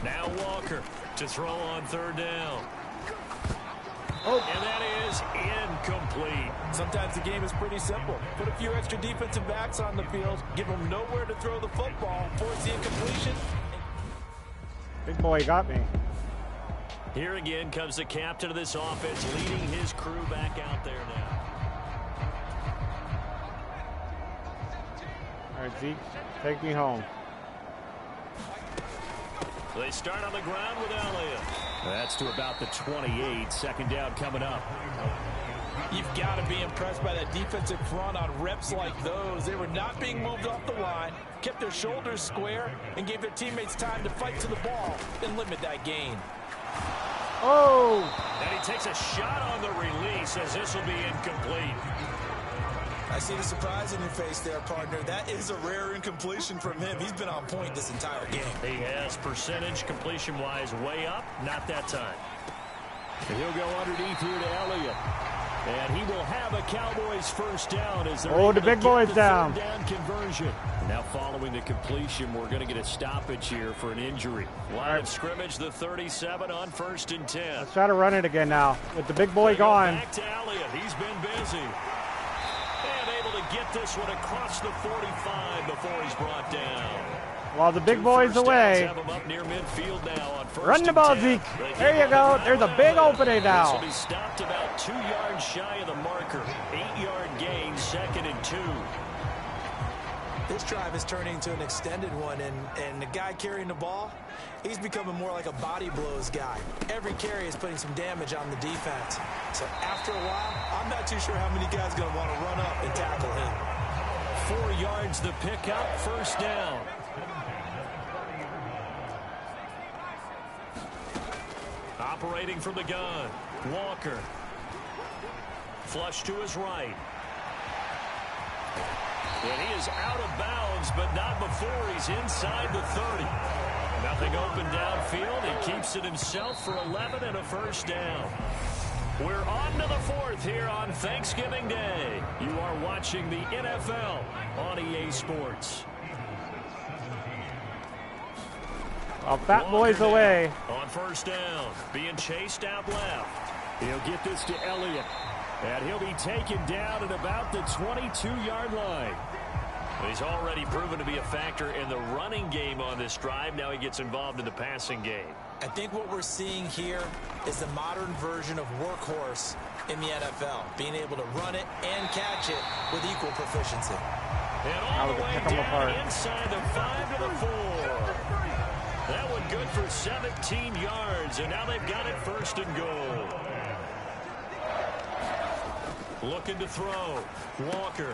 Now Walker to throw on 3rd down. And that is incomplete. Sometimes the game is pretty simple. Put a few extra defensive backs on the field, give them nowhere to throw the football, force the incompletion. Big boy got me. Here again comes the captain of this offense, leading his crew back out there now. All right, Zeke, take me home. They start on the ground with Elliott. That's to about the 28. 2nd down coming up. You've got to be impressed by that defensive front on reps like those. They were not being moved off the line, kept their shoulders square, and gave their teammates time to fight to the ball and limit that gain. Oh! And he takes a shot on the release as this will be incomplete. I see the surprise in your face there, partner. That is a rare incompletion from him. He's been on point this entire game. He has percentage completion-wise way up. Not that time. And he'll go underneath here to Elliott. And he will have a Cowboys first down as they're the big boy's down. Down conversion. Now following the completion, we're going to get a stoppage here for an injury. Line of scrimmage, the 37 on 1st and 10. Let's try to run it again now with the big boy gone. Back to Elliott. He's been busy. And able to get this one across the 45 before he's brought down. While the big boy's away. Have him up near midfield now on 1st Run the ball, Zeke. There you go. There's a big opening now. This will be stopped about 2 yards shy of the marker. 8-yard gain, 2nd and 2. This drive is turning into an extended one, and the guy carrying the ball, he's becoming more like a body blows guy. Every carry is putting some damage on the defense. So after a while, I'm not too sure how many guys are going to want to run up and tackle him. 4 yards the pickup, 1st down. Operating from the gun, Walker. Flush to his right. And he is out of bounds, but not before he's inside the 30. Nothing open downfield. He keeps it himself for 11 and a first down. We're on to the 4th here on Thanksgiving Day. You are watching the NFL on EA Sports. Fat Boy's away. On 1st down, being chased out left. He'll get this to Elliott. And he'll be taken down at about the 22-yard line. He's already proven to be a factor in the running game on this drive. Now he gets involved in the passing game. I think what we're seeing here is the modern version of workhorse in the NFL, being able to run it and catch it with equal proficiency. And all the way down inside the 5 to the 4. That one good for 17 yards, and now they've got it 1st and goal. Looking to throw. Walker.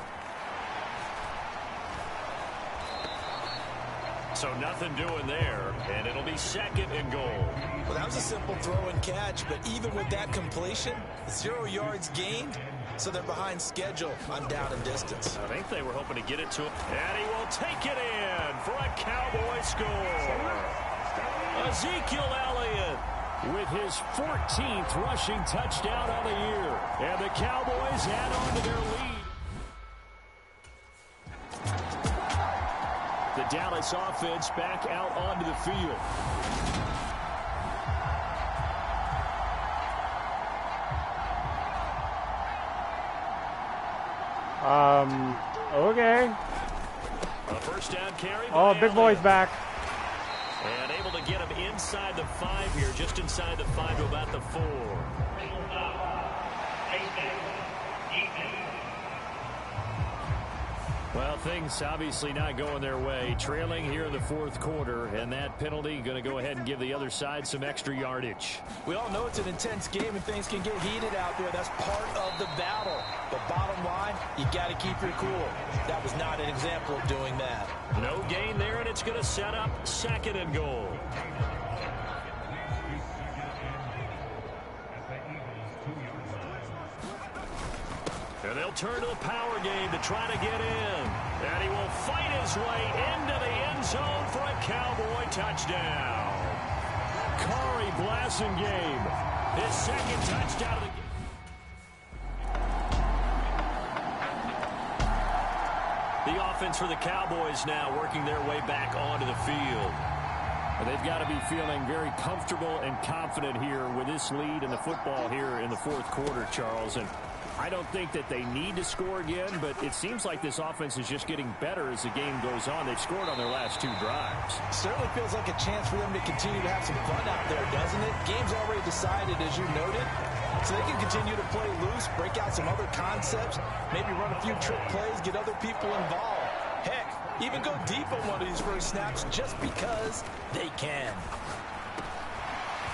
So nothing doing there, and it'll be 2nd and goal. Well, that was a simple throw and catch, but even with that completion, 0 yards gained, so they're behind schedule on down and distance. I think they were hoping to get it to him, and he will take it in for a Cowboy score. Ezekiel Elliott with his 14th rushing touchdown on the year. And the Cowboys add on to their lead. The Dallas offense back out onto the field. Okay. A first down carry. Oh, big boy's back. And able to get him inside the 5 here, just inside the 5 to about the 4. Well, things obviously not going their way. Trailing here in the 4th quarter, and that penalty going to go ahead and give the other side some extra yardage. We all know it's an intense game and things can get heated out there. That's part of the battle. But bottom line, you got to keep your cool. That was not an example of doing that. No gain there, and it's going to set up 2nd and goal. And they'll turn to the power game to try to get in. And he will fight his way into the end zone for a Cowboy touchdown. Corey Blasingame, his 2nd touchdown of the game. The offense for the Cowboys now working their way back onto the field. They've got to be feeling very comfortable and confident here with this lead in the football here in the 4th quarter, Charles. And I don't think that they need to score again, but it seems like this offense is just getting better as the game goes on. They've scored on their last 2 drives. Certainly feels like a chance for them to continue to have some fun out there, doesn't it? Game's already decided, as you noted, so they can continue to play loose, break out some other concepts, maybe run a few trick plays, get other people involved. Heck, even go deep on one of these first snaps just because they can.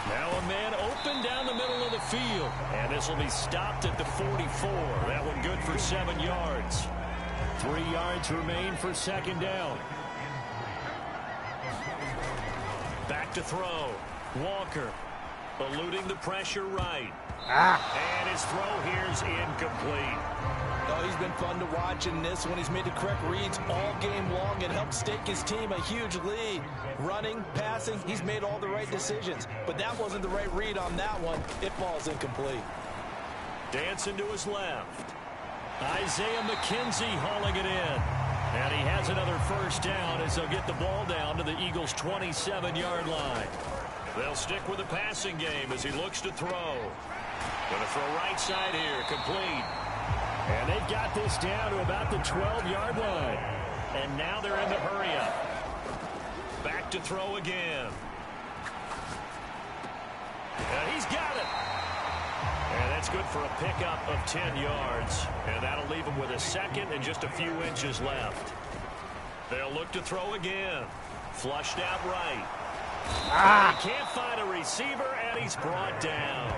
Now a man open down the middle of the field. And this will be stopped at the 44. That one good for 7 yards. 3 yards remain for 2nd down. Back to throw. Walker eluding the pressure right. And his throw here is incomplete. Oh, he's been fun to watch in this one. He's made the correct reads all game long and helped stake his team a huge lead. Running, passing, he's made all the right decisions. But that wasn't the right read on that one. It falls incomplete. Dancing to his left. Isaiah McKenzie hauling it in. And he has another first down as they'll get the ball down to the Eagles' 27-yard line. They'll stick with the passing game as he looks to throw. Going to throw right side here, complete. And they've got this down to about the 12-yard line. And now they're in the hurry-up. Back to throw again. And he's got it. And that's good for a pickup of 10 yards. And that'll leave him with a 2nd and just a few inches left. They'll look to throw again. Flushed out right. He can't find a receiver, and he's brought down.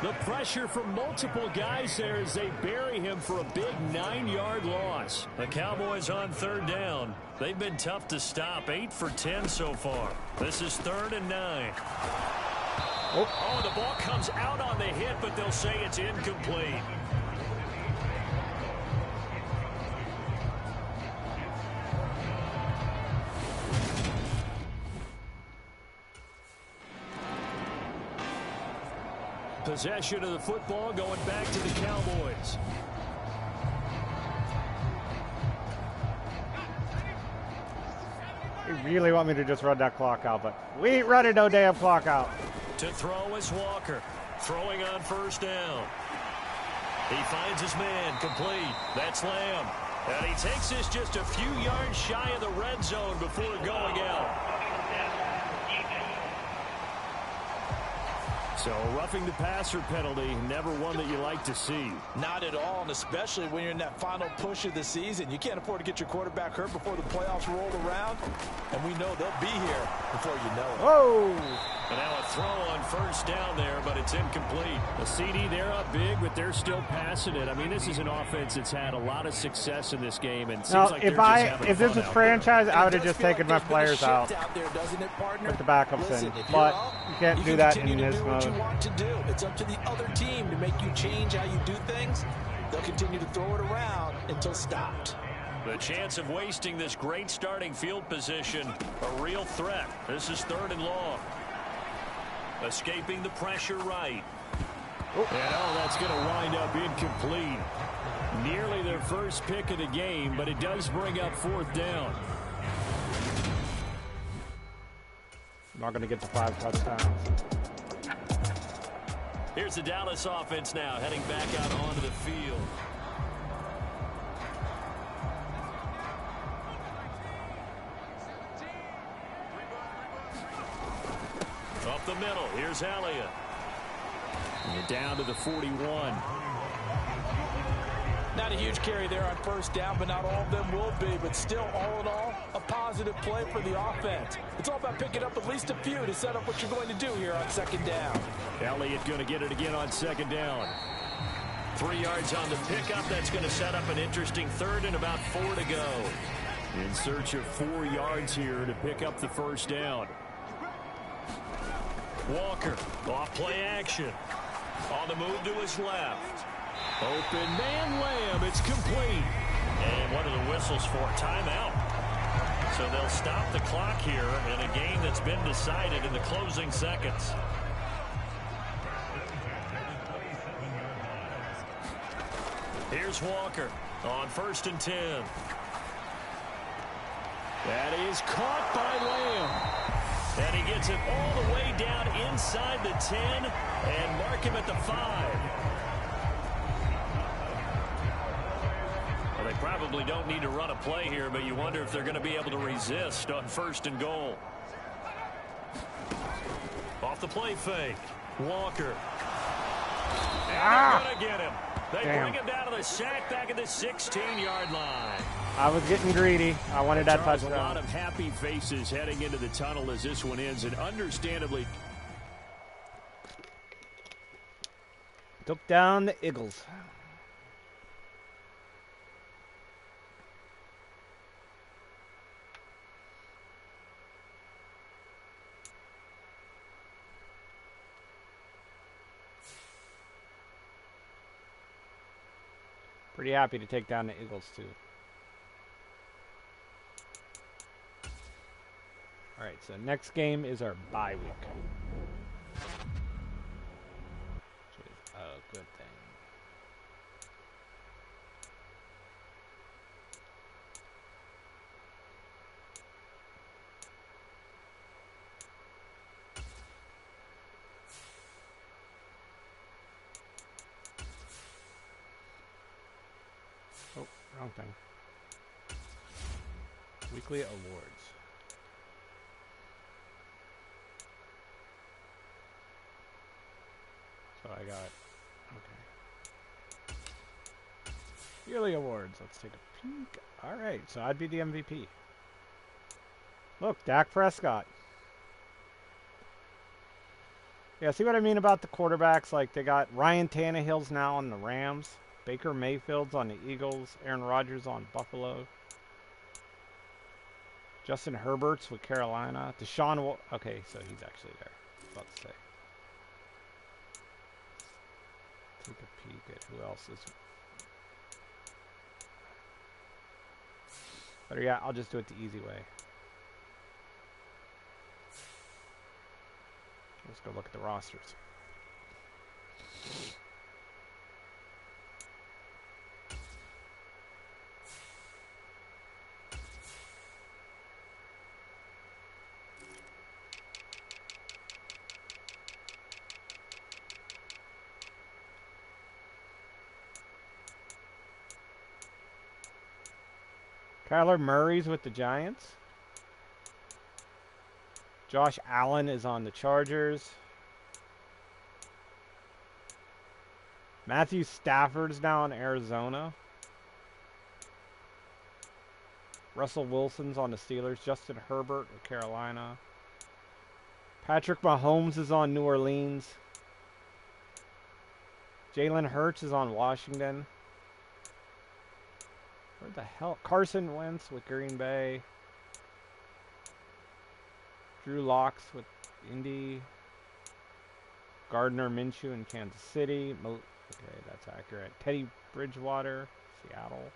The pressure from multiple guys there as they bury him for a big 9-yard loss. The Cowboys on 3rd down. They've been tough to stop. 8 for 10 so far. This is 3rd and 9. Oh, the ball comes out on the hit, but they'll say it's incomplete. Possession of the football going back to the Cowboys. You really want me to just run that clock out, but we ain't running no damn clock out. To throw is Walker. Throwing on 1st down. He finds his man, complete. That's Lamb. And he takes this just a few yards shy of the red zone before going out. So roughing the passer penalty, never one that you like to see. Not at all, and especially when you're in that final push of the season. You can't afford to get your quarterback hurt before the playoffs roll around, and we know they'll be here before you know it. Whoa! And now a throw on 1st down there, but it's incomplete. The CD, they're up big, but they're still passing it. I mean, this is an offense that's had a lot of success in this game, and seems like if this was franchise, I would have just taken my players out there, doesn't it, partner? with the backups in. But you can't do that in this mode. Want to do. It's up to the other team to make you change how you do things. They'll continue to throw it around until stopped. The chance of wasting this great starting field position, a real threat. This is 3rd and long. Escaping the pressure right. And that's going to wind up incomplete. Nearly their first pick of the game, but it does bring up 4th down. I'm not going to get to 5 touchdowns. Here's the Dallas offense now, heading back out onto the field. Up the middle, here's Elliott. And down to the 41. Not a huge carry there on first down, but not all of them will be. But still, all in all, a positive play for the offense. It's all about picking up at least a few to set up what you're going to do here on second down. Elliott going to get it again on second down. 3 yards on the pickup. That's going to set up an interesting third and about 4 to go. In search of 4 yards here to pick up the first down. Walker, off play action. On the move to his left. Open man Lamb, it's complete. And what are the whistles for? Timeout. So they'll stop the clock here in a game that's been decided in the closing seconds. Here's Walker on 1st and 10. That is caught by Lamb. And he gets it all the way down inside the 10 and mark him at the 5. Well, they probably don't need to run a play here, but you wonder if they're going to be able to resist on 1st and goal. Off the play fake. Walker. And they're going to get him. They bring him down to the sack back at the 16-yard line. I was getting greedy. I wanted that touchdown. A lot of happy faces heading into the tunnel as this one ends, and understandably took down the Eagles. Pretty happy to take down the Eagles too. All right, so next game is our bye week. Which is a good thing. Oh, wrong thing. Weekly awards. So I got, okay. Yearly awards. Let's take a peek. All right, so I'd be the MVP. Look, Dak Prescott. Yeah, see what I mean about the quarterbacks? Like, they got Ryan Tannehill's now on the Rams. Baker Mayfield's on the Eagles. Aaron Rodgers on Buffalo. Justin Herbert's with Carolina. Okay, so he's actually there. I was about to say. Take a peek at who else is. But yeah, I'll just do it the easy way. Let's go look at the rosters. Kyler Murray's with the Giants. Josh Allen is on the Chargers. Matthew Stafford's now in Arizona. Russell Wilson's on the Steelers. Justin Herbert with Carolina. Patrick Mahomes is on New Orleans. Jalen Hurts is on Washington. Where the hell? Carson Wentz with Green Bay. Drew Locks with Indy. Gardner Minshew in Kansas City. Okay, that's accurate. Teddy Bridgewater, Seattle.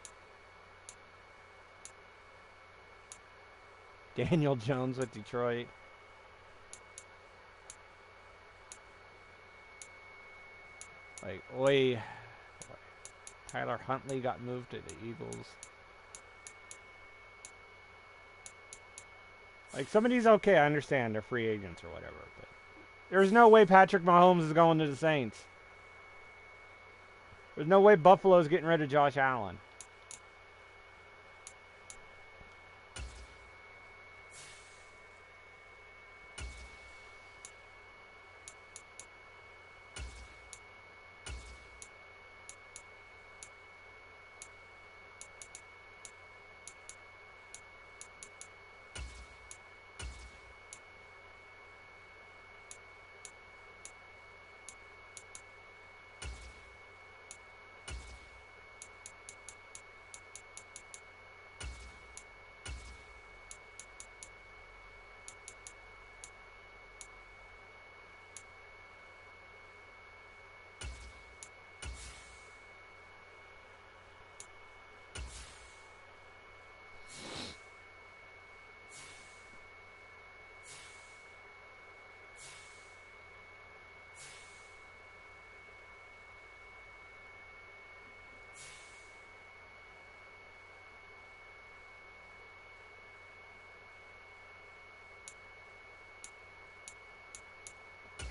Daniel Jones with Detroit. Like, oi. Tyler Huntley got moved to the Eagles. Like, some of these, okay, I understand. They're free agents or whatever. But there's no way Patrick Mahomes is going to the Saints. There's no way Buffalo's getting rid of Josh Allen.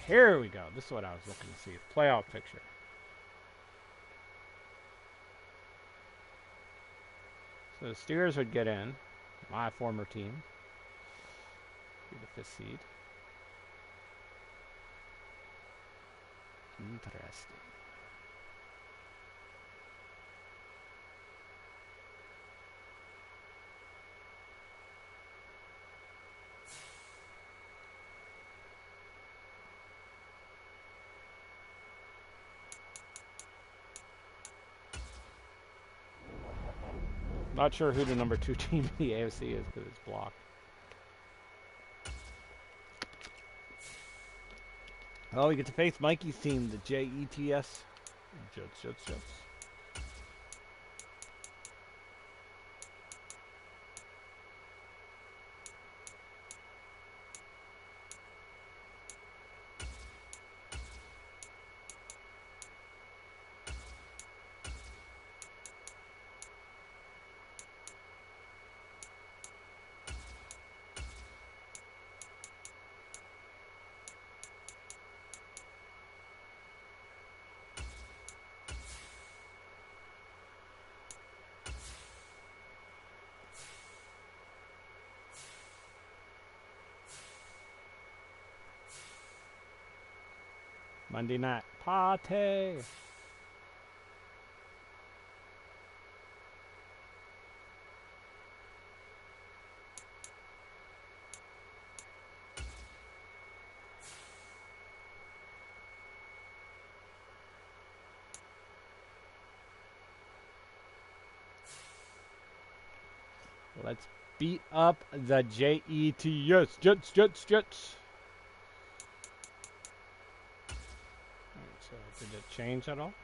Here we go. This is what I was looking to see. Playoff picture. So the Steelers would get in. My former team. Be the 5th seed. Interesting. Not sure who the number 2 team in the AFC is because it's blocked. Oh, we get to face Mikey's team, the Jets. Jets. Monday night party. Let's beat up the Jets. Jets. So did it change at all?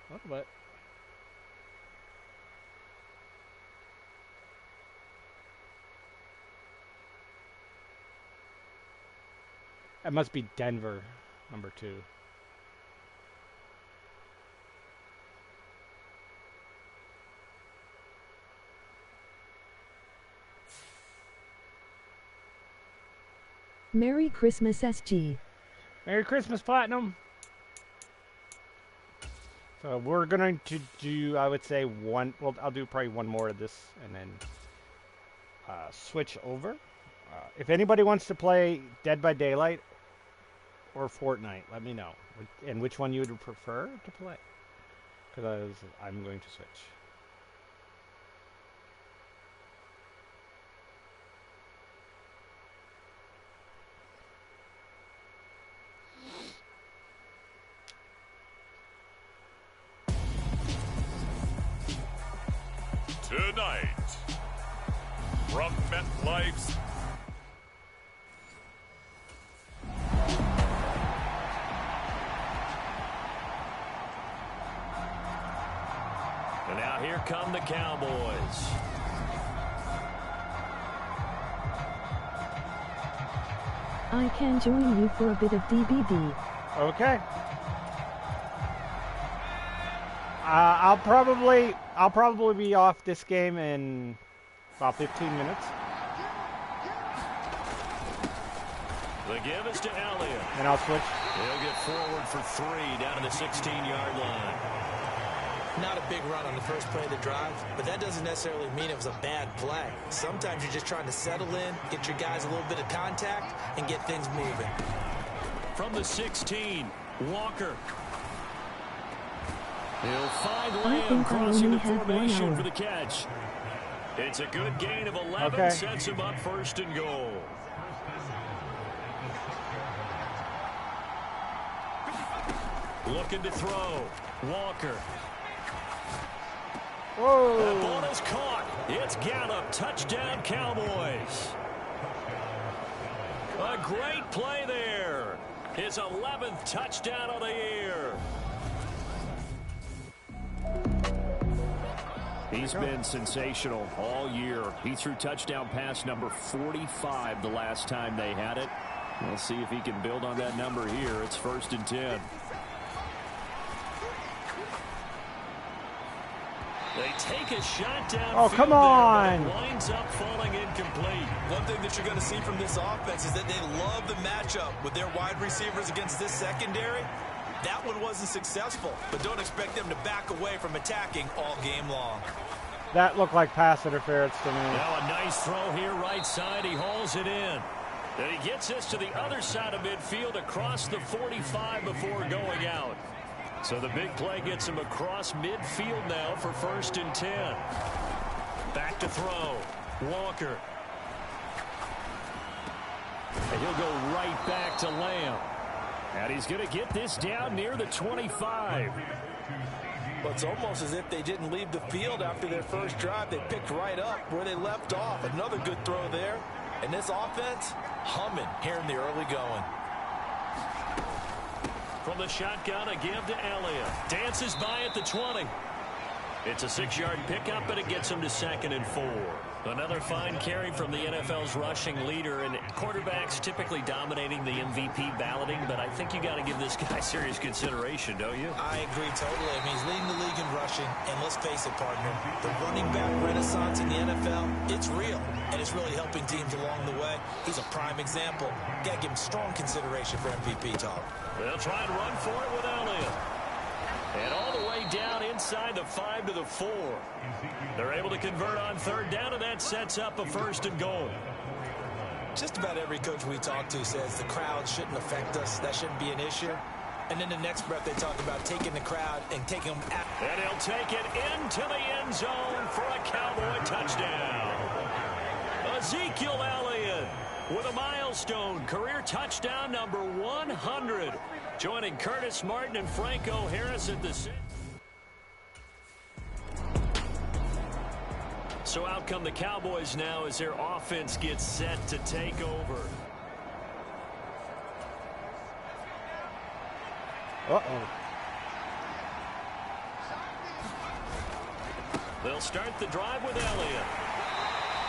A little bit. That must be Denver, number 2. Merry Christmas, SG. Merry Christmas, Platinum. So we're going to do, I would say, one. Well, I'll do probably one more of this and then switch over. If anybody wants to play Dead by Daylight or Fortnite, let me know. And which one you would prefer to play. Because I'm going to switch. Tonight, from MetLife's And now here come the Cowboys. I can join you for a bit of DBD. Okay. I'll probably be off this game in About 15 minutes. The give is to Elliott. And I'll switch. He'll get forward for 3 down to the 16-yard line. Not a big run on the first play of the drive, but that doesn't necessarily mean it was a bad play. Sometimes you're just trying to settle in, get your guys a little bit of contact, and get things moving. From the 16, Walker. He'll find I Lamb think I crossing only the have 1 formation hour. for the catch. It's a good gain of 11, Okay. sets him up 1st and goal. Looking to throw. Walker. Whoa. That ball is caught. It's Gallup. Touchdown, Cowboys. A great play there. His 11th touchdown of the year. He's been sensational all year. He threw touchdown pass number 45 the last time they had it. We'll see if he can build on that number here. It's 1st and 10. They take a shot down. Oh, come on. Winds up falling incomplete. One thing that you're going to see from this offense is that they love the matchup with their wide receivers against this secondary. That one wasn't successful, but don't expect them to back away from attacking all game long. That looked like pass interference to me. Now a nice throw here right side. He hauls it in. Then he gets this to the other side of midfield across the 45 before going out. So the big play gets him across midfield now for 1st and 10. Back to throw. Walker. And he'll go right back to Lamb. And he's going to get this down near the 25. But it's almost as if they didn't leave the field after their first drive. They picked right up where they left off. Another good throw there. And this offense, humming here in the early going. From the shotgun, a give to Elliott. Dances by at the 20. It's a 6-yard pickup, but it gets him to 2nd and 4. Another fine carry from the NFL's rushing leader, and quarterbacks typically dominating the MVP balloting, but I think you got to give this guy serious consideration, don't you? I agree totally. I mean, he's leading the league in rushing, and let's face it, partner, the running back renaissance in the NFL, it's real, and it's really helping teams along the way. He's a prime example. Got to give him strong consideration for MVP talk. They'll try and run for it with Elliott. And all the way down inside the 5 to the 4. They're able to convert on 3rd down, and that sets up a 1st and goal. Just about every coach we talk to says the crowd shouldn't affect us. That shouldn't be an issue. And then the next breath they talk about taking the crowd and taking them out. And he'll take it into the end zone for a Cowboy touchdown. Ezekiel Elliott with a milestone career touchdown number 100. Joining Curtis Martin and Franco Harris at the 6. So out come the Cowboys now as their offense gets set to take over. Uh-oh. They'll start the drive with Elliott.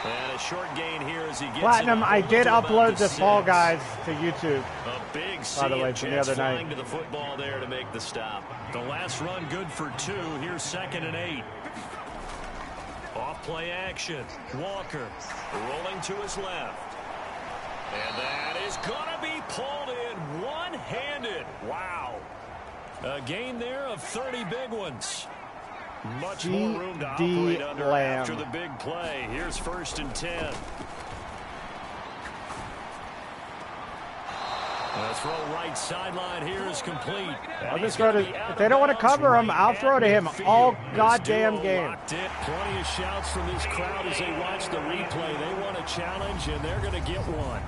And a short gain here as he gets Platinum, it I did to about upload the this Fall 6. Guys to YouTube. A big By the sea way, of from the jets other night. flying to the football there to make the stop. The last run good for 2. Here's 2nd and 8. Off play action. Walker rolling to his left. And that is going to be pulled in one-handed. Wow. A gain there of 30 big ones. Much more room to operate under Lamb. after the big play. Here's 1st and 10. The throw right sideline here is complete. I'll just throw to, if they don't want to cover him, I'll throw to him all goddamn game. Plenty of shouts from this crowd as they watch the replay. They want a challenge, and they're going to get one.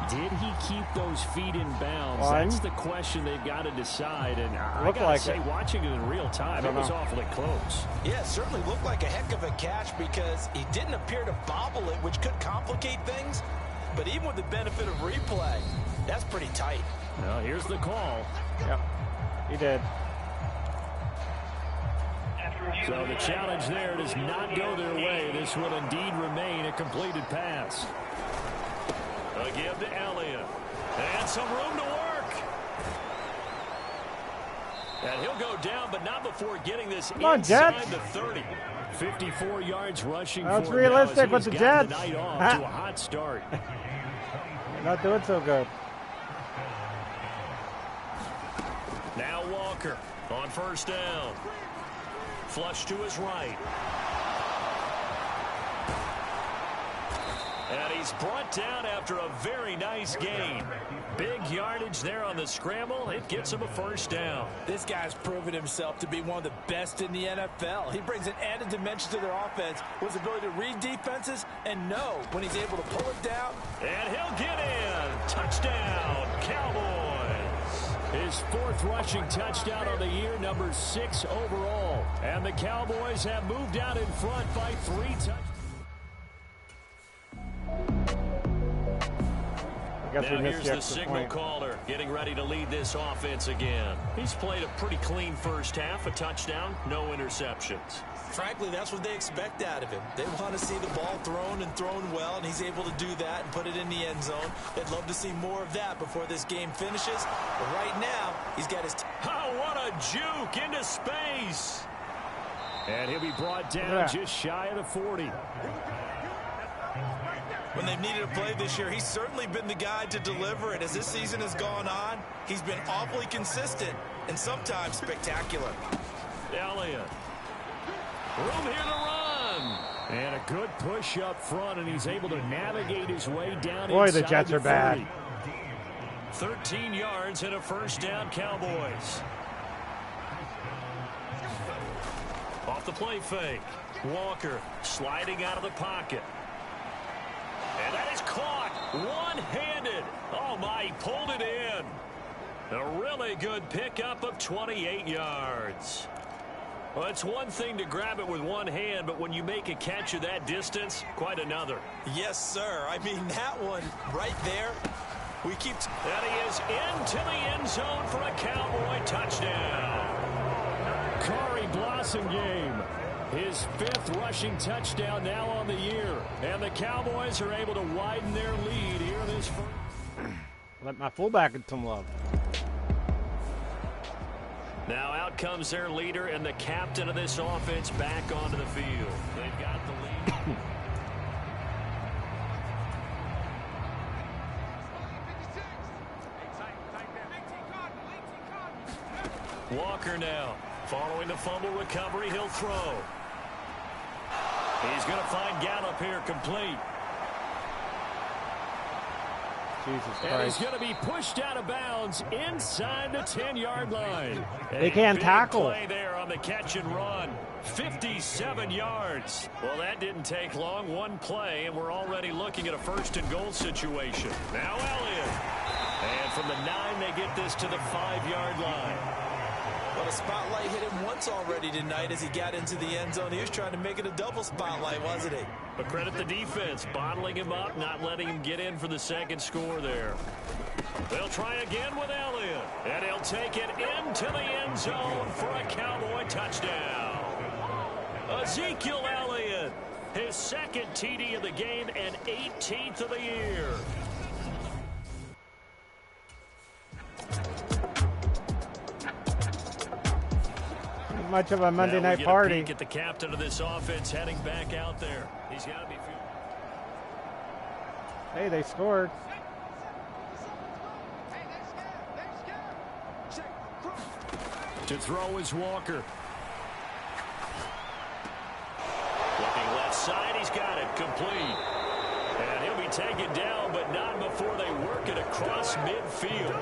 Did he keep those feet in bounds? That's the question they've got to decide. And I got to say, watching it in real time, it was awfully close. Yeah, it certainly looked like a heck of a catch because he didn't appear to bobble it, which could complicate things. But even with the benefit of replay, that's pretty tight. Now, here's the call. Yep, he did. So the challenge there does not go their way. This will indeed remain a completed pass. A give to Elliott. And some room to work. And he'll go down, but not before getting this inside the 30. 54 yards rushing. That's for realistic him with the the Jets. night off to a hot start. Not doing so good. Now Walker on first down. Flush to his right. And he's brought down after a very nice gain. Big yardage there on the scramble. It gets him a first down. This guy's proven himself to be one of the best in the NFL. He brings an added dimension to their offense with his ability to read defenses and know when he's able to pull it down. And he'll get in. Touchdown, Cowboys. His 4th rushing touchdown of the year, number 6 overall. And the Cowboys have moved out in front by 3 touchdowns. Now here's the signal caller getting ready to lead this offense again. He's played a pretty clean first half, a touchdown, no interceptions. Frankly, that's what they expect out of him. They want to see the ball thrown and thrown well, and he's able to do that and put it in the end zone. They'd love to see more of that before this game finishes. But right now, he's got his... Oh, what a juke into space. And he'll be brought down just shy of the 40. When they've needed a play this year, he's certainly been the guy to deliver it. As this season has gone on, he's been awfully consistent and sometimes spectacular. Elliott. Room here to run. And a good push up front, and he's able to navigate his way down. Boy, the Jets are bad. 13 yards and a first down, Cowboys. Off the play fake. Walker sliding out of the pocket. And that is caught one-handed. Oh, my, he pulled it in. A really good pickup of 28 yards. Well, it's one thing to grab it with one hand, but when you make a catch of that distance, quite another. Yes, sir. I mean, that one right there. We keep... And he is into the end zone for a Cowboy touchdown. Corey Blossomgame. His 5th rushing touchdown now on the year. And the Cowboys are able to widen their lead here in this first. Let my fullback get some love. Now out comes their leader and the captain of this offense back onto the field. They've got the lead. Walker now. Following the fumble recovery, he'll throw. He's going to find Gallup here complete. Jesus Christ. And he's going to be pushed out of bounds inside the 10-yard line. They can't tackle. Play there on the catch and run. 57 yards. Well, that didn't take long. One play, and we're already looking at a 1st and goal situation. Now Elliott. And from the 9, they get this to the 5-yard line. Well, the spotlight hit him once already tonight as he got into the end zone. He was trying to make it a double spotlight, wasn't he? But credit the defense, bottling him up, not letting him get in for the 2nd score there. They'll try again with Elliott. And he'll take it into the end zone for a Cowboy touchdown. Ezekiel Elliott, his 2nd TD of the game and 18th of the year. Much of a Monday night party. Get the captain of this offense heading back out there. He's got to be. Hey, they scored. To throw is Walker. Looking left side, he's got it complete. And he'll be taken down, but not before they work it across midfield.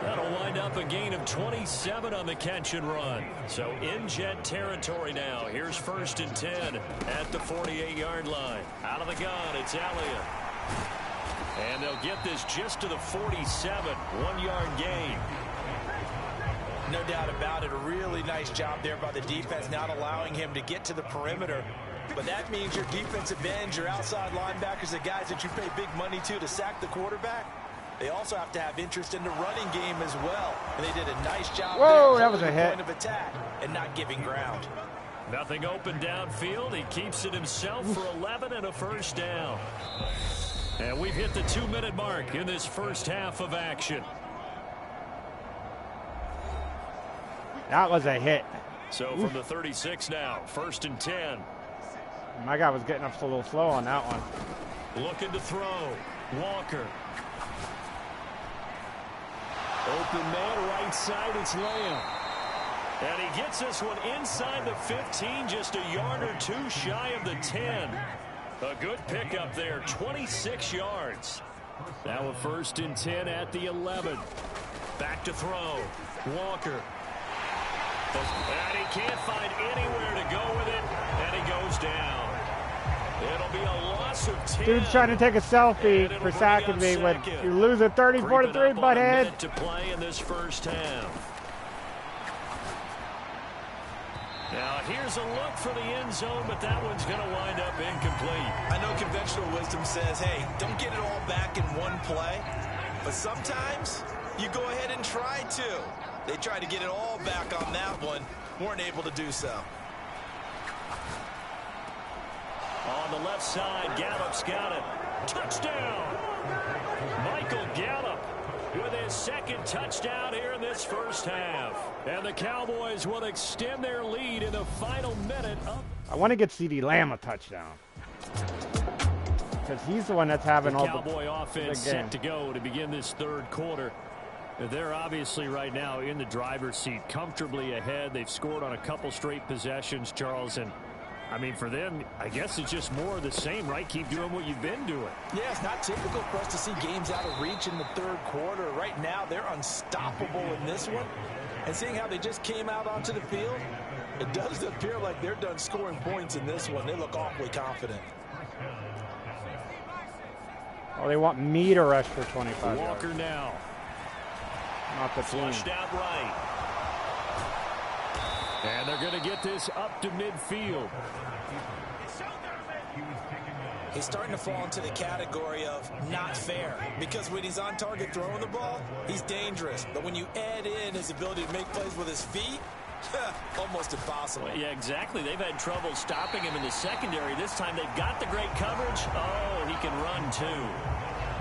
That'll wind up a gain of 27 on the catch and run. So in Jet territory now. Here's 1st and 10 at the 48-yard line. Out of the gun, it's Elliott. And they'll get this just to the 47, 1-yard gain. No doubt about it. A really nice job there by the defense, not allowing him to get to the perimeter. But that means your defensive ends, your outside linebackers, the guys that you pay big money to sack the quarterback, they also have to have interest in the running game as well. And they did a nice job Whoa, there that was a hit. point of attack and not giving ground. Nothing open downfield. He keeps it himself for 11 and a first down. And we've hit the 2-minute mark in this first half of action. That was a hit. So from the 36 now, 1st and 10. My guy was getting up a little slow on that one. Looking to throw. Walker. Open man, right side, it's Lamb. And he gets this one inside the 15, just a yard or two shy of the 10. A good pickup there, 26 yards. Now a 1st and 10 at the 11. Back to throw. Walker. And he can't find anywhere to go with it, and he goes down. It'll be a loss of 10. Dude's trying to take a selfie for sacking me when you lose at 34-3, butthead. To play in this first half. Now here's a look for the end zone, but that one's going to wind up incomplete. I know conventional wisdom says, hey, don't get it all back in one play. But sometimes you go ahead and try to. They tried to get it all back on that one. Weren't able to do so. On the left side, Gallup's got it. Touchdown! Michael Gallup with his 2nd touchdown here in this first half. And the Cowboys will extend their lead in the final minute. I want to get CeeDee Lamb a touchdown. Because he's the one that's having all the Cowboy offense set to go to begin this 3rd quarter. They're obviously right now in the driver's seat, comfortably ahead. They've scored on a couple straight possessions, Charles, and I mean, for them, I guess it's just more of the same, right? Keep doing what you've been doing. Yeah, it's not typical for us to see games out of reach in the 3rd quarter. Right now, they're unstoppable in this one. And seeing how they just came out onto the field, it does appear like they're done scoring points in this one. They look awfully confident. Oh, they want me to rush for 25 Walker yards. Now. Not the team. Flushed out right. And they're going to get this up to midfield. He's starting to fall into the category of not fair, because when he's on target throwing the ball, he's dangerous. But when you add in his ability to make plays with his feet, almost impossible. Well, yeah, exactly. They've had trouble stopping him in the secondary. This time they've got the great coverage. Oh, he can run too.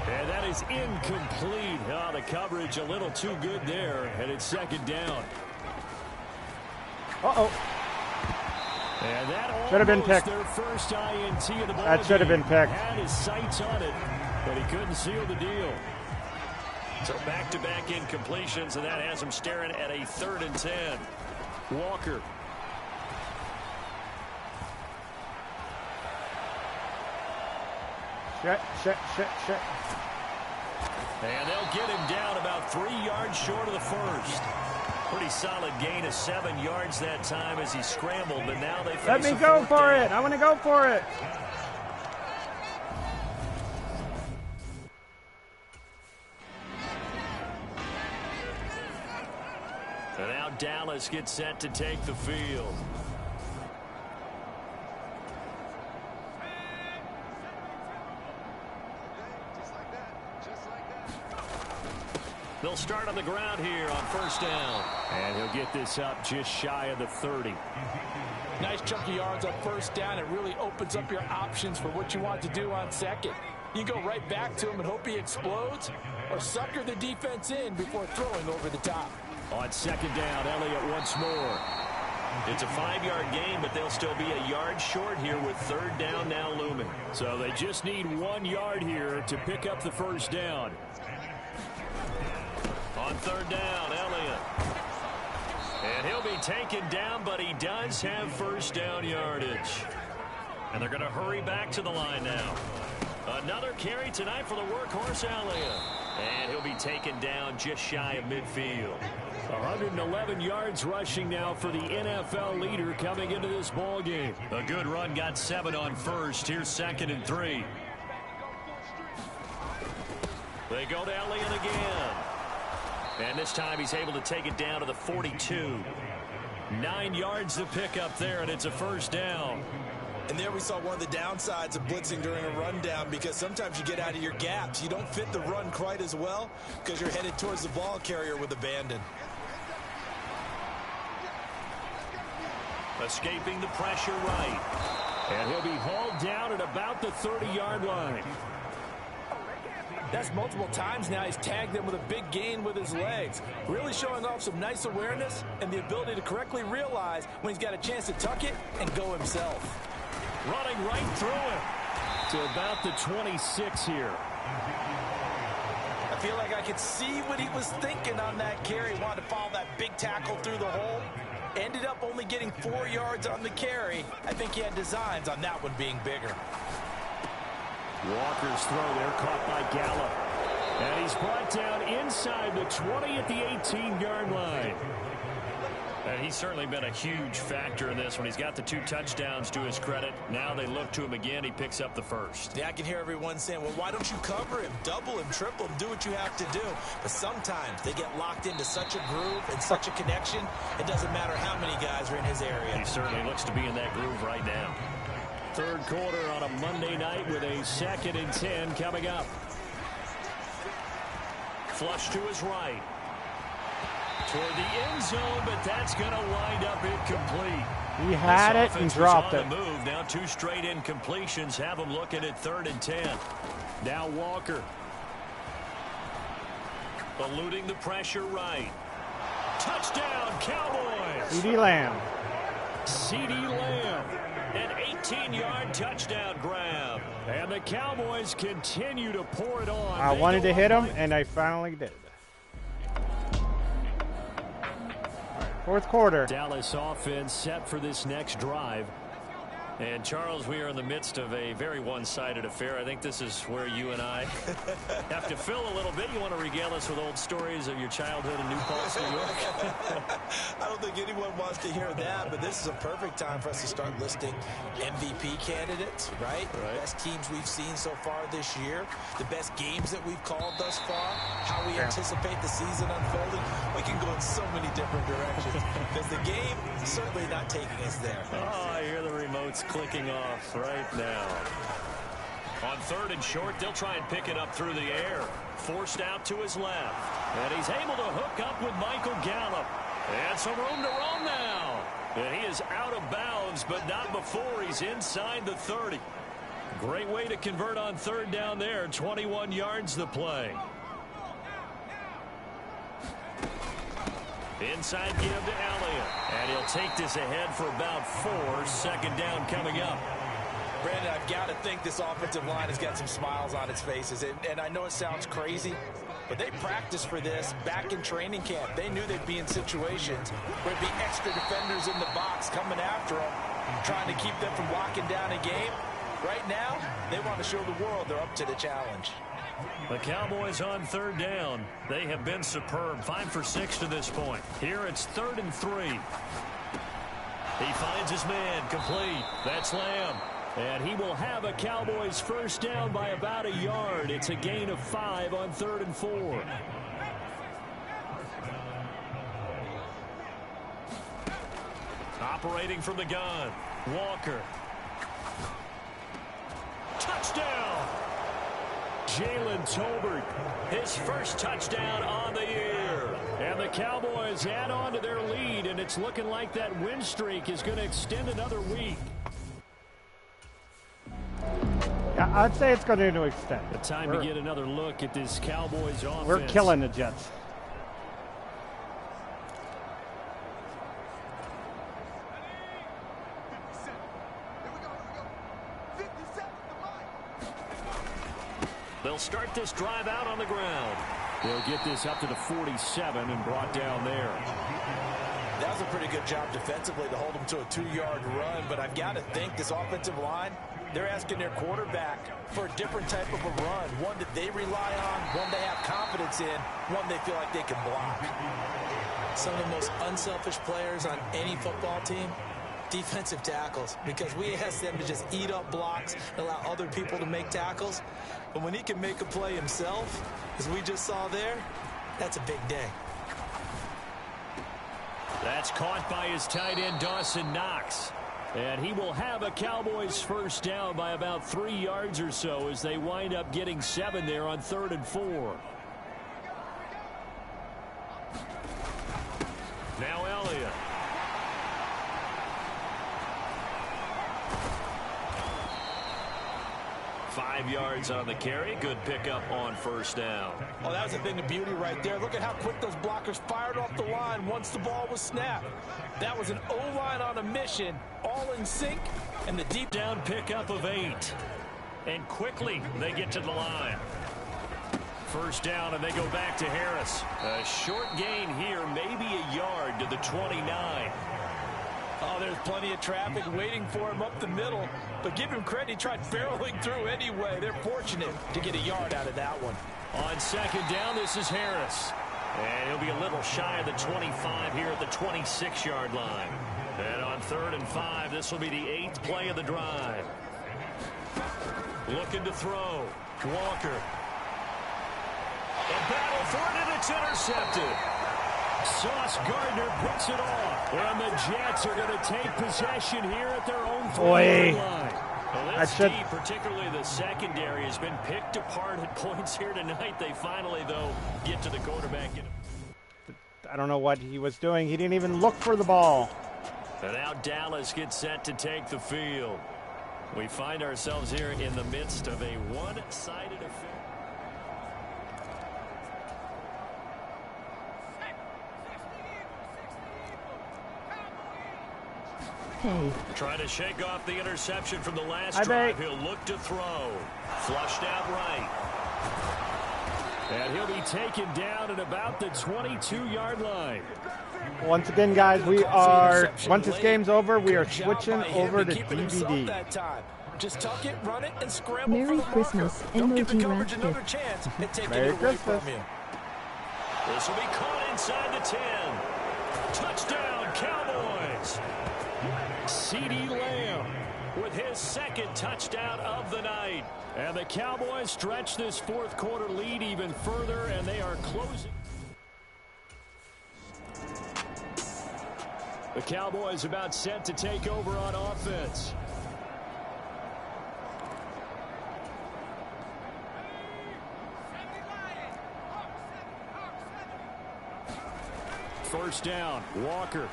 And that is incomplete. Oh, the coverage a little too good there, and it's 2nd down. Uh-oh. And that should have been picked. Their first INT of the ball That should have been picked. Had his sights on it, but he couldn't seal the deal. So back-to-back incompletions, and that has him staring at a 3rd and 10. Walker. Shit. And they'll get him down about 3 yards short of the 1st. Pretty solid gain of 7 yards that time as he scrambled, but now they face Let me a go 4th for down. it. I want to go for it. And now Dallas gets set to take the field. They'll start on the ground here on 1st down. And he'll get this up just shy of the 30. Nice chunky yards on 1st down. It really opens up your options for what you want to do on 2nd. You go right back to him and hope he explodes, or sucker the defense in before throwing over the top. On 2nd down, Elliott once more. It's a 5-yard gain, but they'll still be a yard short here with 3rd down now looming. So they just need 1 yard here to pick up the 1st down. On 3rd down, Elliott. And he'll be taken down, but he does have 1st down yardage. And they're going to hurry back to the line now. Another carry tonight for the workhorse, Elliott. And he'll be taken down just shy of midfield. 111 yards rushing now for the NFL leader coming into this ball game. A good run, got 7 on 1st. Here's 2nd and 3. They go to Elliott again. And this time he's able to take it down to the 42. 9 yards to pick up there, and it's a 1st down. And there we saw one of the downsides of blitzing during a rundown, because sometimes you get out of your gaps. You don't fit the run quite as well because you're headed towards the ball carrier with abandon. Escaping the pressure right. And he'll be hauled down at about the 30-yard line. That's multiple times now he's tagged them with a big gain with his legs. Really showing off some nice awareness and the ability to correctly realize when he's got a chance to tuck it and go himself. Running right through him to about the 26 here. I feel like I could see what he was thinking on that carry. Wanted to follow that big tackle through the hole. Ended up only getting 4 yards on the carry. I think he had designs on that one being bigger. Walker's throw there caught by Gallup. And he's brought down inside the 20 at the 18-yard line. And he's certainly been a huge factor in this when he's got the 2 touchdowns to his credit. Now they look to him again. He picks up the first. Yeah, I can hear everyone saying, well, why don't you cover him, double him, triple him, do what you have to do. But sometimes they get locked into such a groove and such a connection, it doesn't matter how many guys are in his area. He certainly looks to be in that groove right now. Third quarter on a Monday night with a 2nd and 10 coming up. Flush to his right. Toward the end zone, but that's going to wind up incomplete. He had it and dropped it. Move. Now 2 straight incompletions have him looking at 3rd and 10. Now Walker. Eluding the pressure right. Touchdown, Cowboys. C.D. Lamb. C.D. Lamb. An 18-yard touchdown grab. And the Cowboys continue to pour it on. I wanted to hit him, and I finally did. Fourth quarter. Dallas offense set for this next drive. And, Charles, we are in the midst of a very one-sided affair. I think this is where you and I have to fill a little bit. You want to regale us with old stories of your childhood in New Paltz, New York? I don't think anyone wants to hear that, but this is a perfect time for us to start listing MVP candidates, right? The best teams we've seen so far this year, the best games that we've called thus far, how we anticipate the season unfolding. We can go in so many different directions because the game is certainly not taking us there. Oh, I hear the remotes clicking off right now. On 3rd and short, they'll try and pick it up through the air. Forced out to his left. And he's able to hook up with Michael Gallup. And some room to roam now. And he is out of bounds, but not before he's inside the 30. Great way to convert on 3rd down there. 21 yards the play. Inside give to Elliott. And he'll take this ahead for about 4. 2nd down coming up. Brandon, I've got to think this offensive line has got some smiles on its faces. And I know it sounds crazy, but they practiced for this back in training camp. They knew they'd be in situations where there'd be extra defenders in the box coming after them, trying to keep them from locking down a game. Right now, they want to show the world they're up to the challenge. The Cowboys on 3rd down. They have been superb. 5 for 6 to this point. Here it's 3rd and 3. He finds his man complete. That's Lamb. And he will have a Cowboys first down by about a yard. It's a gain of 5 on 3rd and 4. Operating from the gun. Walker. Touchdown. Jalen Tolbert, his first touchdown on the year. And the Cowboys add on to their lead, and it's looking like that win streak is going to extend another week. Yeah, I'd say it's going to extend. The time to get another look at this Cowboys offense. We're killing the Jets. They'll start this drive out on the ground. They'll get this up to the 47 and brought down there. That was a pretty good job defensively to hold them to a 2-yard run, but I've got to think this offensive line, they're asking their quarterback for a different type of a run, one that they rely on, one they have confidence in, one they feel like they can block. Some of the most unselfish players on any football team, defensive tackles, because we ask them to just eat up blocks and allow other people to make tackles. But when he can make a play himself, as we just saw there, that's a big day. That's caught by his tight end, Dawson Knox. And he will have a Cowboys first down by about 3 yards or so as they wind up getting 7 there on 3rd and 4. Now Elliott. 5 yards on the carry. Good pickup on first down. Oh, that was a thing of beauty right there. Look at how quick those blockers fired off the line once the ball was snapped. That was an O-line on a mission, all in sync, and the deep down pickup of 8. And quickly they get to the line. First down, and they go back to Harris. A short gain here, maybe a yard to the 29. Oh, there's plenty of traffic waiting for him up the middle. But give him credit, he tried barreling through anyway. They're fortunate to get a yard out of that one. On second down, this is Harris. And he'll be a little shy of the 25 here at the 26-yard line. And on 3rd and 5, this will be the 8th play of the drive. Looking to throw. Walker. A battle for it, and it's intercepted. Sauce Gardner puts it off. And the Jets are going to take possession here at their own 3-yard line. Well, this deep, particularly the secondary, has been picked apart at points here tonight. They finally, though, get to the quarterback. I don't know what he was doing. He didn't even look for the ball. And now Dallas gets set to take the field. We find ourselves here in the midst of a one-sided affair. Hey. Trying to shake off the interception from the last drive. He'll look to throw. Flushed out right. And he'll be taken down at about the 22-yard line. Once again, guys, we are, once this game's over, we are switching over to DVD. Just tuck it, run it, and scramble. Merry Christmas, emoji wrap gift. Merry Christmas. This will be caught inside the 10. Touchdown, Cowboys. CeeDee Lamb with his second touchdown of the night. And the Cowboys stretch this fourth quarter lead even further, and they are closing. The Cowboys about set to take over on offense. First down, Walker.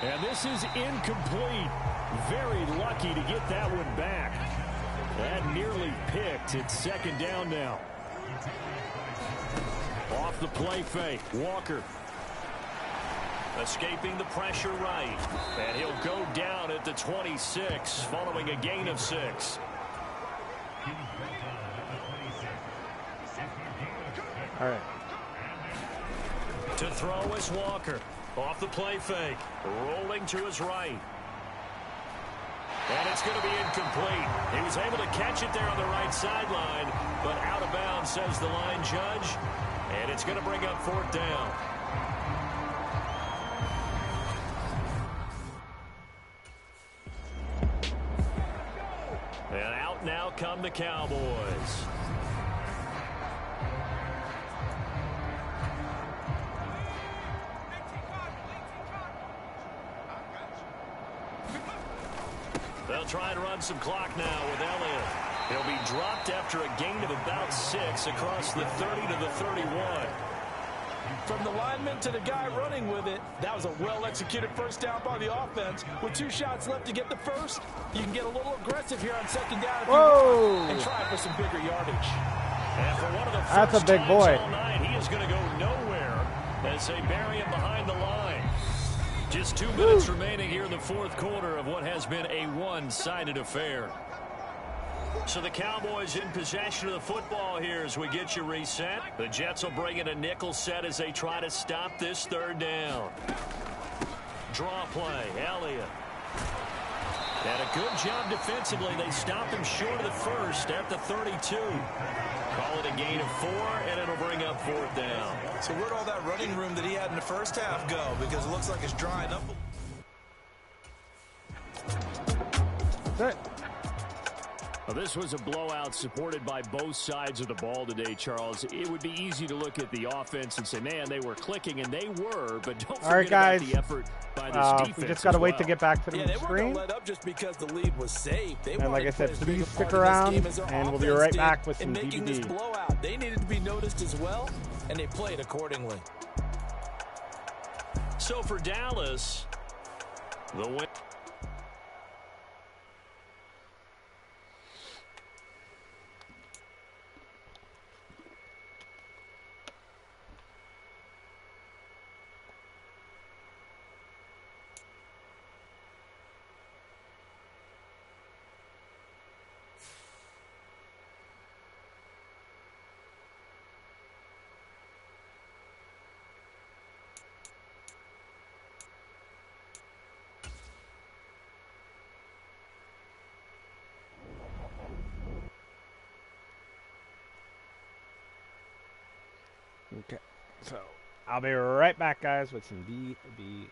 And this is incomplete. Very lucky to get that one back. That nearly picked. It's second down now. Off the play fake, Walker. Escaping the pressure right. And he'll go down at the 26 following a gain of 6. All right. To throw is Walker. Off the play fake. Rolling to his right. And it's going to be incomplete. He was able to catch it there on the right sideline, but out of bounds, says the line judge. And it's going to bring up 4th down. And out now come the Cowboys. They'll try and run some clock now with Elliott. He'll be dropped after a gain of about 6 across the 30 to the 31. From the lineman to the guy running with it, that was a well-executed first down by the offense. With 2 shots left to get the first, you can get a little aggressive here on second down if you want and try for some bigger yardage. And for one of the That's first a big boy. all night, he is going to go nowhere as they bury him behind the line. Just 2 minutes remaining here in the fourth quarter of what has been a one-sided affair. So the Cowboys in possession of the football here as we get you reset. The Jets will bring in a nickel set as they try to stop this 3rd down. Draw play, Elliott. And a good job defensively. They stopped him short of the first at the 32. Call it a gain of 4, and it'll bring up 4th down. So where'd all that running room that he had in the first half go? Because it looks like it's drying up. That's it. Well, this was a blowout supported by both sides of the ball today, Charles. It would be easy to look at the offense and say, man, they were clicking, and they were, but don't forget about the effort by this defense. We just got to wait to get back to the they screen. weren't going to let up just because the lead was safe. And like I said, please stick around, and we'll be right back with some making this blowout. They needed to be noticed as well, and they played accordingly. So for Dallas, the win. Okay. So I'll be right back, guys, with some DVDs.